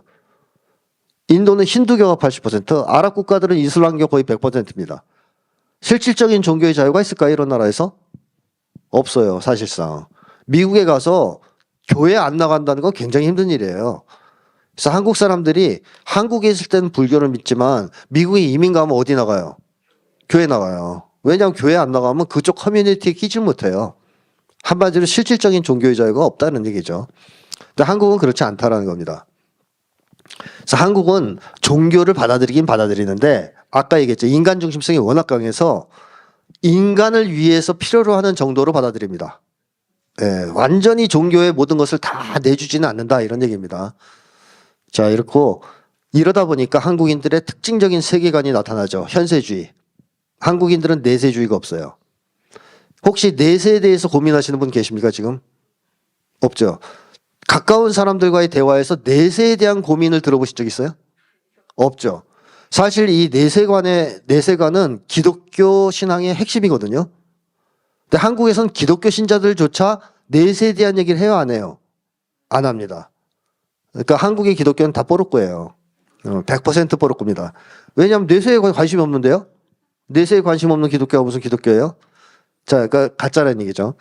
인도는 힌두교가 80%, 아랍 국가들은 이슬람교 거의 100%입니다. 실질적인 종교의 자유가 있을까요? 이런 나라에서? 없어요, 사실상. 미국에 가서 교회 안 나간다는 건 굉장히 힘든 일이에요. 그래서 한국 사람들이 한국에 있을 때는 불교를 믿지만 미국에 이민 가면 어디 나가요? 교회 나가요. 왜냐하면 교회 안 나가면 그쪽 커뮤니티에 끼질 못해요. 한마디로 실질적인 종교의 자유가 없다는 얘기죠. 근데 한국은 그렇지 않다라는 겁니다. 그래서 한국은 종교를 받아들이긴 받아들이는데 아까 얘기했죠. 인간 중심성이 워낙 강해서 인간을 위해서 필요로 하는 정도로 받아들입니다. 예, 완전히 종교의 모든 것을 다 내주지는 않는다 이런 얘기입니다. 자, 이러다 보니까 한국인들의 특징적인 세계관이 나타나죠. 현세주의. 한국인들은 내세주의가 없어요. 혹시 내세에 대해서 고민하시는 분 계십니까 지금? 없죠. 가까운 사람들과의 대화에서 내세에 대한 고민을 들어보신 적 있어요? 없죠. 사실 이 내세관은 기독교 신앙의 핵심이거든요. 근데 한국에선 기독교 신자들조차 내세에 대한 얘기를 해요, 안 해요? 안 합니다. 그러니까 한국의 기독교는 다 뽀록고예요. 100% 뽀록고입니다. 왜냐하면 내세에 관심이 없는데요? 내세에 관심 없는 기독교가 무슨 기독교예요? 자, 그러니까 가짜라는 얘기죠.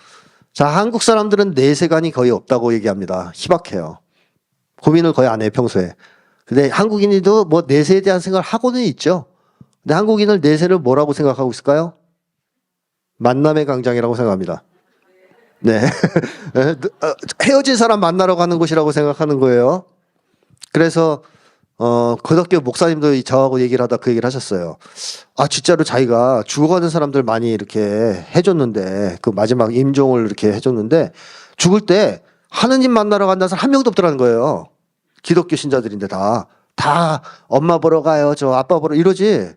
자, 한국 사람들은 내세관이 거의 없다고 얘기합니다. 희박해요. 고민을 거의 안 해요, 평소에. 근데 한국인이도 뭐 내세에 대한 생각을 하고는 있죠. 근데 한국인을 내세를 뭐라고 생각하고 있을까요? 만남의 광장이라고 생각합니다. 네. 헤어진 사람 만나러 가는 곳이라고 생각하는 거예요. 그래서 고등학교 목사님도 저하고 얘기를 하다 그 얘기를 하셨어요. 아, 진짜로 자기가 죽어가는 사람들 많이 이렇게 해줬는데 그 마지막 임종을 이렇게 해줬는데 죽을 때 하느님 만나러 간다는 사람 한 명도 없더라는 거예요. 기독교 신자들인데 다 엄마 보러 가요. 저 아빠 보러 이러지.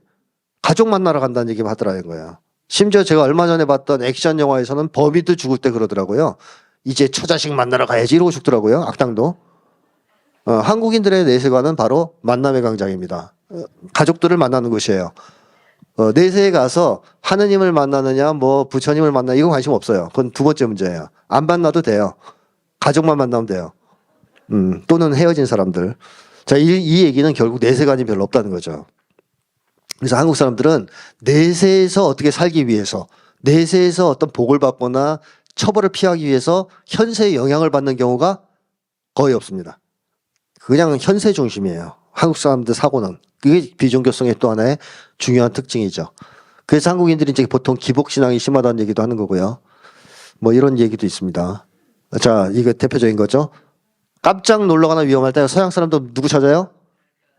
가족 만나러 간다는 얘기만 하더라는 거예요. 심지어 제가 얼마 전에 봤던 액션 영화에서는 범인도 죽을 때 그러더라고요. 이제 처자식 만나러 가야지 이러고 죽더라고요. 악당도. 한국인들의 내세관은 바로 만남의 광장입니다. 가족들을 만나는 곳이에요. 내세에 가서 하느님을 만나느냐 뭐 부처님을 만나 이건 관심 없어요. 그건 두 번째 문제예요. 안 만나도 돼요. 가족만 만나면 돼요. 또는 헤어진 사람들. 자, 이 얘기는 결국 내세관이 별로 없다는 거죠. 그래서 한국 사람들은 내세에서 어떻게 살기 위해서, 내세에서 어떤 복을 받거나 처벌을 피하기 위해서 현세의 영향을 받는 경우가 거의 없습니다. 그냥 현세 중심이에요. 한국 사람들 사고는. 그게 비종교성의 또 하나의 중요한 특징이죠. 그래서 한국인들이 이제 보통 기복신앙이 심하다는 얘기도 하는 거고요. 뭐 이런 얘기도 있습니다. 자, 이거 대표적인 거죠. 깜짝 놀라거나 위험할 때 서양 사람도 누구 찾아요?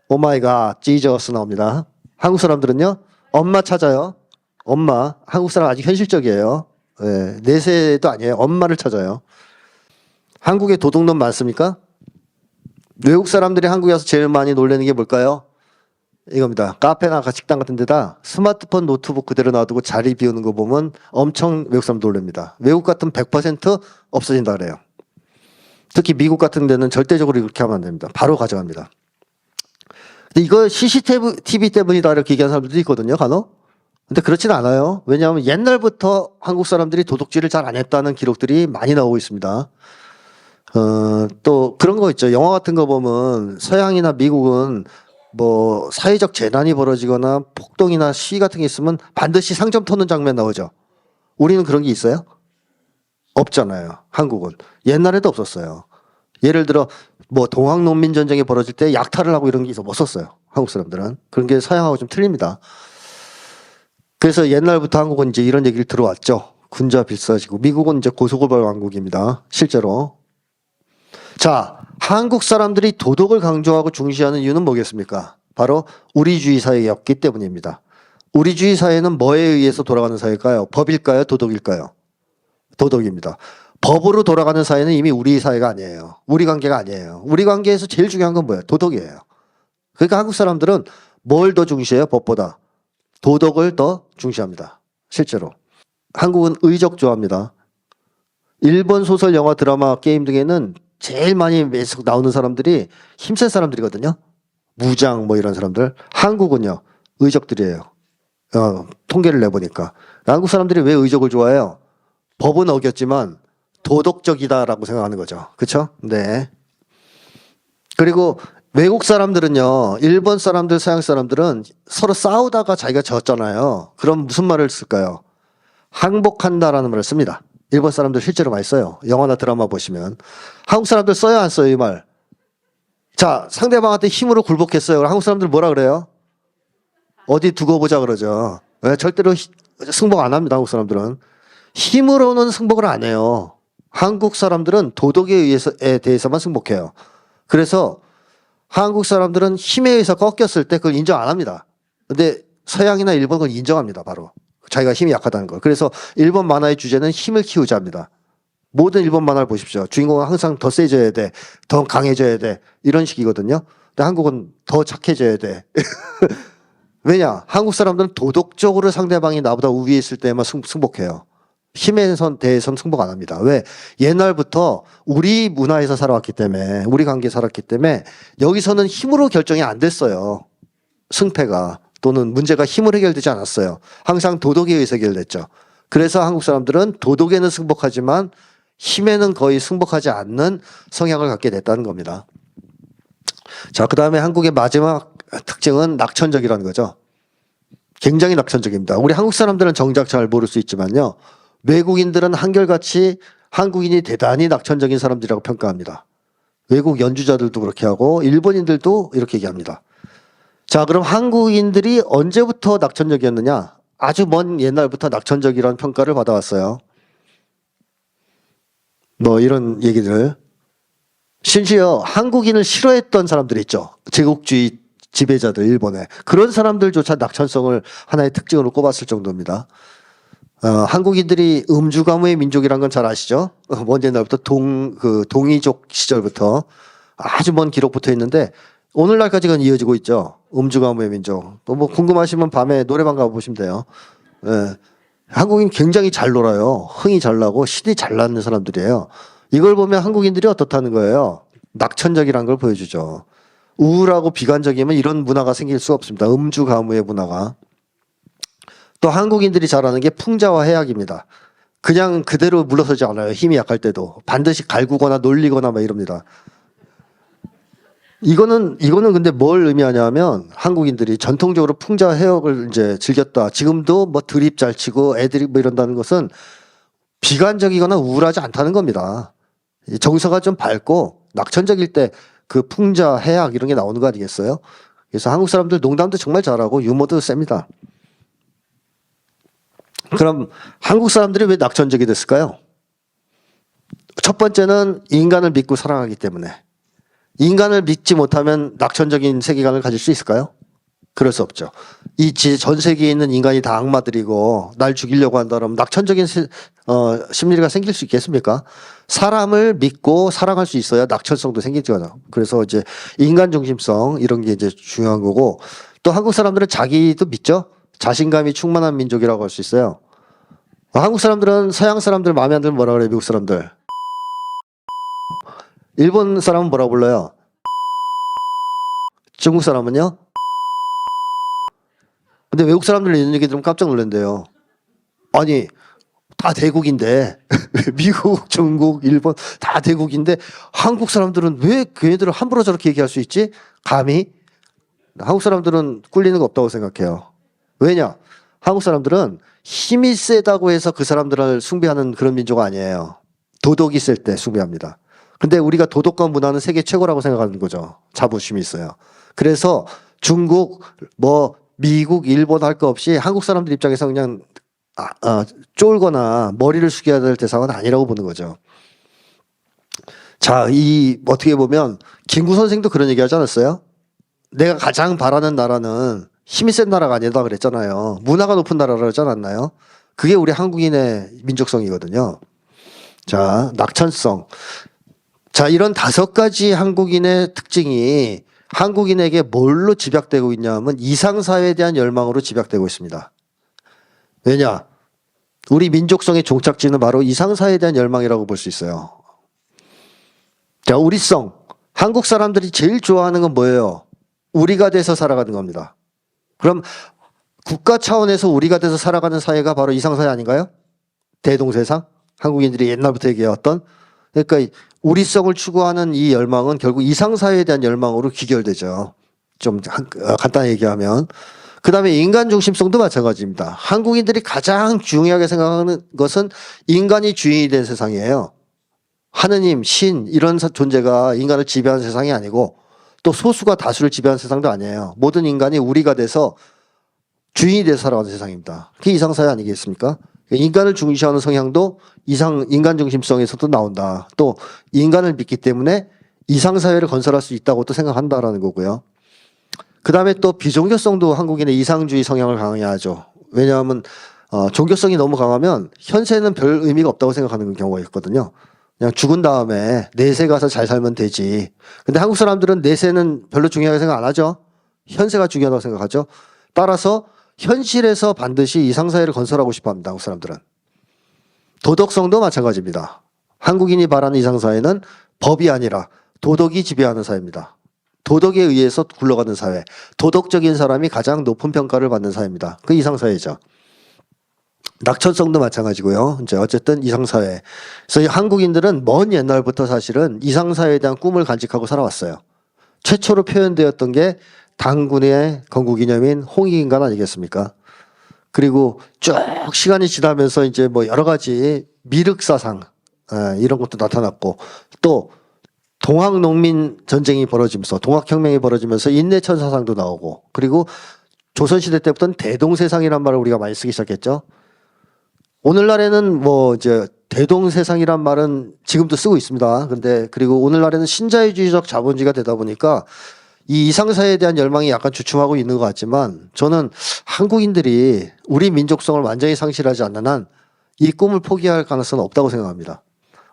오 마이 갓, 지저스 나옵니다. 한국 사람들은요, 엄마 찾아요. 엄마. 한국 사람 아직 현실적이에요. 네, 내세도 아니에요. 엄마를 찾아요. 한국에 도둑놈 많습니까? 외국 사람들이 한국에 와서 제일 많이 놀라는 게 뭘까요? 이겁니다. 카페나 식당 같은 데다 스마트폰 노트북 그대로 놔두고 자리 비우는 거 보면 엄청 외국 사람 놀랍니다. 외국 같은 100% 없어진다 그래요. 특히 미국 같은 데는 절대적으로 이렇게 하면 안 됩니다. 바로 가져갑니다. 근데 이거 CCTV 때문이다 이렇게 얘기하는 사람들도 있거든요, 간혹. 근데 그렇진 않아요. 왜냐하면 옛날부터 한국 사람들이 도둑질을 잘 안 했다는 기록들이 많이 나오고 있습니다. 또 그런 거 있죠. 영화 같은 거 보면 서양이나 미국은 뭐 사회적 재난이 벌어지거나 폭동이나 시위 같은 게 있으면 반드시 상점 터는 장면 나오죠. 우리는 그런 게 있어요? 없잖아요. 한국은. 옛날에도 없었어요. 예를 들어 뭐 동학농민전쟁이 벌어질 때 약탈을 하고 이런 게 있어 못 썼어요. 한국 사람들은. 그런 게 서양하고 좀 틀립니다. 그래서 옛날부터 한국은 이제 이런 얘기를 들어왔죠. 군자 비싸지고 미국은 이제 고소고발 왕국입니다. 실제로. 자, 한국 사람들이 도덕을 강조하고 중시하는 이유는 뭐겠습니까? 바로 우리주의 사회였기 때문입니다. 우리주의 사회는 뭐에 의해서 돌아가는 사회일까요? 법일까요? 도덕일까요? 도덕입니다. 법으로 돌아가는 사회는 이미 우리 사회가 아니에요. 우리 관계가 아니에요. 우리 관계에서 제일 중요한 건 뭐예요? 도덕이에요. 그러니까 한국 사람들은 뭘 더 중시해요? 법보다. 도덕을 더 중시합니다. 실제로. 한국은 의적 좋아합니다. 일본 소설, 영화, 드라마, 게임 등에는 제일 많이 매속 나오는 사람들이 힘센 사람들이거든요. 무장 뭐 이런 사람들. 한국은요. 의적들이에요. 통계를 내보니까. 한국 사람들이 왜 의적을 좋아해요? 법은 어겼지만 도덕적이다라고 생각하는 거죠. 그렇죠? 네. 그리고 외국 사람들은요. 일본 사람들, 서양 사람들은 서로 싸우다가 자기가 졌잖아요. 그럼 무슨 말을 쓸까요? 항복한다라는 말을 씁니다. 일본 사람들 실제로 많이 써요. 영화나 드라마 보시면. 한국 사람들 써요, 안 써요, 이 말? 자, 상대방한테 힘으로 굴복했어요. 한국 사람들 뭐라 그래요? 어디 두고 보자 그러죠. 네, 절대로 승복 안 합니다, 한국 사람들은. 힘으로는 승복을 안 해요. 한국 사람들은 도덕에 대해서만 승복해요. 그래서 한국 사람들은 힘에 의해서 꺾였을 때 그걸 인정 안 합니다. 근데 서양이나 일본은 인정합니다, 바로. 자기가 힘이 약하다는 거. 그래서 일본 만화의 주제는 힘을 키우자입니다. 모든 일본 만화를 보십시오. 주인공은 항상 더 세져야 돼. 더 강해져야 돼. 이런 식이거든요. 근데 한국은 더 착해져야 돼. 왜냐? 한국 사람들은 도덕적으로 상대방이 나보다 우위에 있을 때만 승복해요. 힘에 대해서는 승복 안 합니다. 왜? 옛날부터 우리 문화에서 살아왔기 때문에, 우리 관계에 살았기 때문에 여기서는 힘으로 결정이 안 됐어요. 승패가. 또는 문제가 힘으로 해결되지 않았어요. 항상 도덕에 의해서 해결됐죠. 그래서 한국 사람들은 도덕에는 승복하지만 힘에는 거의 승복하지 않는 성향을 갖게 됐다는 겁니다. 자, 그 다음에 한국의 마지막 특징은 낙천적이라는 거죠. 굉장히 낙천적입니다. 우리 한국 사람들은 정작 잘 모를 수 있지만요. 외국인들은 한결같이 한국인이 대단히 낙천적인 사람들이라고 평가합니다. 외국 연주자들도 그렇게 하고 일본인들도 이렇게 얘기합니다. 자, 그럼 한국인들이 언제부터 낙천적이었느냐? 아주 먼 옛날부터 낙천적이라는 평가를 받아왔어요. 뭐 이런 얘기들. 심지어 한국인을 싫어했던 사람들이 있죠. 제국주의 지배자들, 일본에. 그런 사람들조차 낙천성을 하나의 특징으로 꼽았을 정도입니다. 한국인들이 음주 가무의 민족이란 건 잘 아시죠? 먼 옛날부터 동이족 시절부터 아주 먼 기록부터 있는데 오늘날까지는 이어지고 있죠. 음주가무의 민족. 또 뭐 궁금하시면 밤에 노래방 가보시면 돼요. 예. 한국인 굉장히 잘 놀아요. 흥이 잘 나고 신이 잘 나는 사람들이에요. 이걸 보면 한국인들이 어떻다는 거예요. 낙천적이라는 걸 보여주죠. 우울하고 비관적이면 이런 문화가 생길 수 없습니다. 음주가무의 문화가. 또 한국인들이 잘하는 게 풍자와 해악입니다. 그냥 그대로 물러서지 않아요. 힘이 약할 때도. 반드시 갈구거나 놀리거나 막 이럽니다. 이거는 근데 뭘 의미하냐면 한국인들이 전통적으로 풍자 해역을 이제 즐겼다. 지금도 뭐 드립 잘 치고 애드립 뭐 이런다는 것은 비관적이거나 우울하지 않다는 겁니다. 정서가 좀 밝고 낙천적일 때 그 풍자 해악 이런 게 나오는 거 아니겠어요? 그래서 한국 사람들 농담도 정말 잘하고 유머도 셉니다. 그럼 한국 사람들이 왜 낙천적이 됐을까요? 첫 번째는 인간을 믿고 사랑하기 때문에. 인간을 믿지 못하면 낙천적인 세계관을 가질 수 있을까요? 그럴 수 없죠. 이 전 세계에 있는 인간이 다 악마들이고 날 죽이려고 한다면 낙천적인 심리가 생길 수 있겠습니까? 사람을 믿고 사랑할 수 있어야 낙천성도 생기죠. 그래서 이제 인간 중심성 이런 게 이제 중요한 거고 또 한국 사람들은 자기도 믿죠. 자신감이 충만한 민족이라고 할 수 있어요. 한국 사람들은 서양 사람들 마음에 안 들면 뭐라 그래요? 미국 사람들. 일본 사람은 뭐라고 불러요? 중국 사람은요? 근데 외국 사람들 이런 얘기 들으면 깜짝 놀란대요. 아니 다 대국인데 미국, 중국, 일본 다 대국인데 한국 사람들은 왜 걔네들을 함부로 저렇게 얘기할 수 있지? 감히? 한국 사람들은 꿀리는 거 없다고 생각해요. 왜냐? 한국 사람들은 힘이 세다고 해서 그 사람들을 숭배하는 그런 민족 아니에요. 도덕이 셀 때 숭배합니다. 근데 우리가 도덕과 문화는 세계 최고라고 생각하는 거죠. 자부심이 있어요. 그래서 중국, 뭐 미국, 일본 할 거 없이 한국 사람들 입장에서 그냥 쫄거나 머리를 숙여야 될 대상은 아니라고 보는 거죠. 자, 어떻게 보면 김구 선생도 그런 얘기 하지 않았어요? 내가 가장 바라는 나라는 힘이 센 나라가 아니다 그랬잖아요. 문화가 높은 나라라고 하지 않았나요? 그게 우리 한국인의 민족성이거든요. 자, 낙천성. 자, 이런 5가지 한국인의 특징이 한국인에게 뭘로 집약되고 있냐면 이상사회에 대한 열망으로 집약되고 있습니다. 왜냐? 우리 민족성의 종착지는 바로 이상사회에 대한 열망이라고 볼 수 있어요. 자, 우리성. 한국 사람들이 제일 좋아하는 건 뭐예요? 우리가 돼서 살아가는 겁니다. 그럼 국가 차원에서 우리가 돼서 살아가는 사회가 바로 이상사회 아닌가요? 대동세상? 한국인들이 옛날부터 얘기해왔던. 그러니까 우리성을 추구하는 이 열망은 결국 이상사회에 대한 열망으로 귀결되죠. 좀 간단히 얘기하면. 그 다음에 인간 중심성도 마찬가지입니다. 한국인들이 가장 중요하게 생각하는 것은 인간이 주인이 된 세상이에요. 하느님, 신 이런 존재가 인간을 지배하는 세상이 아니고 또 소수가 다수를 지배하는 세상도 아니에요. 모든 인간이 우리가 돼서 주인이 돼서 살아가는 세상입니다. 그게 이상사회 아니겠습니까? 인간을 중시하는 성향도 인간 중심성에서도 나온다. 또 인간을 믿기 때문에 이상사회를 건설할 수 있다고 또 생각한다라는 거고요. 그 다음에 또 비종교성도 한국인의 이상주의 성향을 강하게 하죠. 왜냐하면 종교성이 너무 강하면 현세는 별 의미가 없다고 생각하는 경우가 있거든요. 그냥 죽은 다음에 내세 가서 잘 살면 되지. 근데 한국 사람들은 내세는 별로 중요하게 생각 안 하죠. 현세가 중요하다고 생각하죠. 따라서 현실에서 반드시 이상사회를 건설하고 싶어 합니다. 한국 사람들은. 도덕성도 마찬가지입니다. 한국인이 바라는 이상사회는 법이 아니라 도덕이 지배하는 사회입니다. 도덕에 의해서 굴러가는 사회. 도덕적인 사람이 가장 높은 평가를 받는 사회입니다. 그 이상사회죠. 낙천성도 마찬가지고요. 이제 어쨌든 이상사회. 그래서 한국인들은 먼 옛날부터 사실은 이상사회에 대한 꿈을 간직하고 살아왔어요. 최초로 표현되었던 게 당군의 건국이념인 홍익인간 아니겠습니까? 그리고 쭉 시간이 지나면서 이제 뭐 여러 가지 미륵사상 이런 것도 나타났고 또 동학농민 전쟁이 벌어지면서 동학혁명이 벌어지면서 인내천사상도 나오고 그리고 조선시대 때부터는 대동세상이란 말을 우리가 많이 쓰기 시작했죠. 오늘날에는 뭐 이제 대동세상이란 말은 지금도 쓰고 있습니다. 근데 그리고 오늘날에는 신자유주의적 자본주의가 되다 보니까 이 이상사회에 대한 열망이 약간 주춤하고 있는 것 같지만 저는 한국인들이 우리 민족성을 완전히 상실하지 않는 한 이 꿈을 포기할 가능성은 없다고 생각합니다.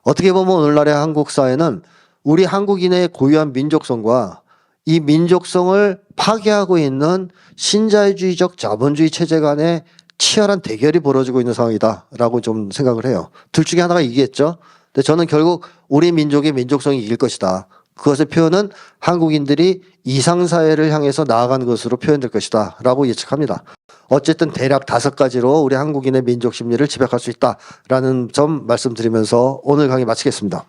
어떻게 보면 오늘날의 한국 사회는 우리 한국인의 고유한 민족성과 이 민족성을 파괴하고 있는 신자유주의적 자본주의 체제 간의 치열한 대결이 벌어지고 있는 상황이다라고 좀 생각을 해요. 둘 중에 하나가 이기겠죠. 근데 저는 결국 우리 민족의 민족성이 이길 것이다. 그것의 표현은 한국인들이 이상사회를 향해서 나아가는 것으로 표현될 것이다 라고 예측합니다. 어쨌든 대략 5가지로 우리 한국인의 민족 심리를 지적할 수 있다라는 점 말씀드리면서 오늘 강의 마치겠습니다.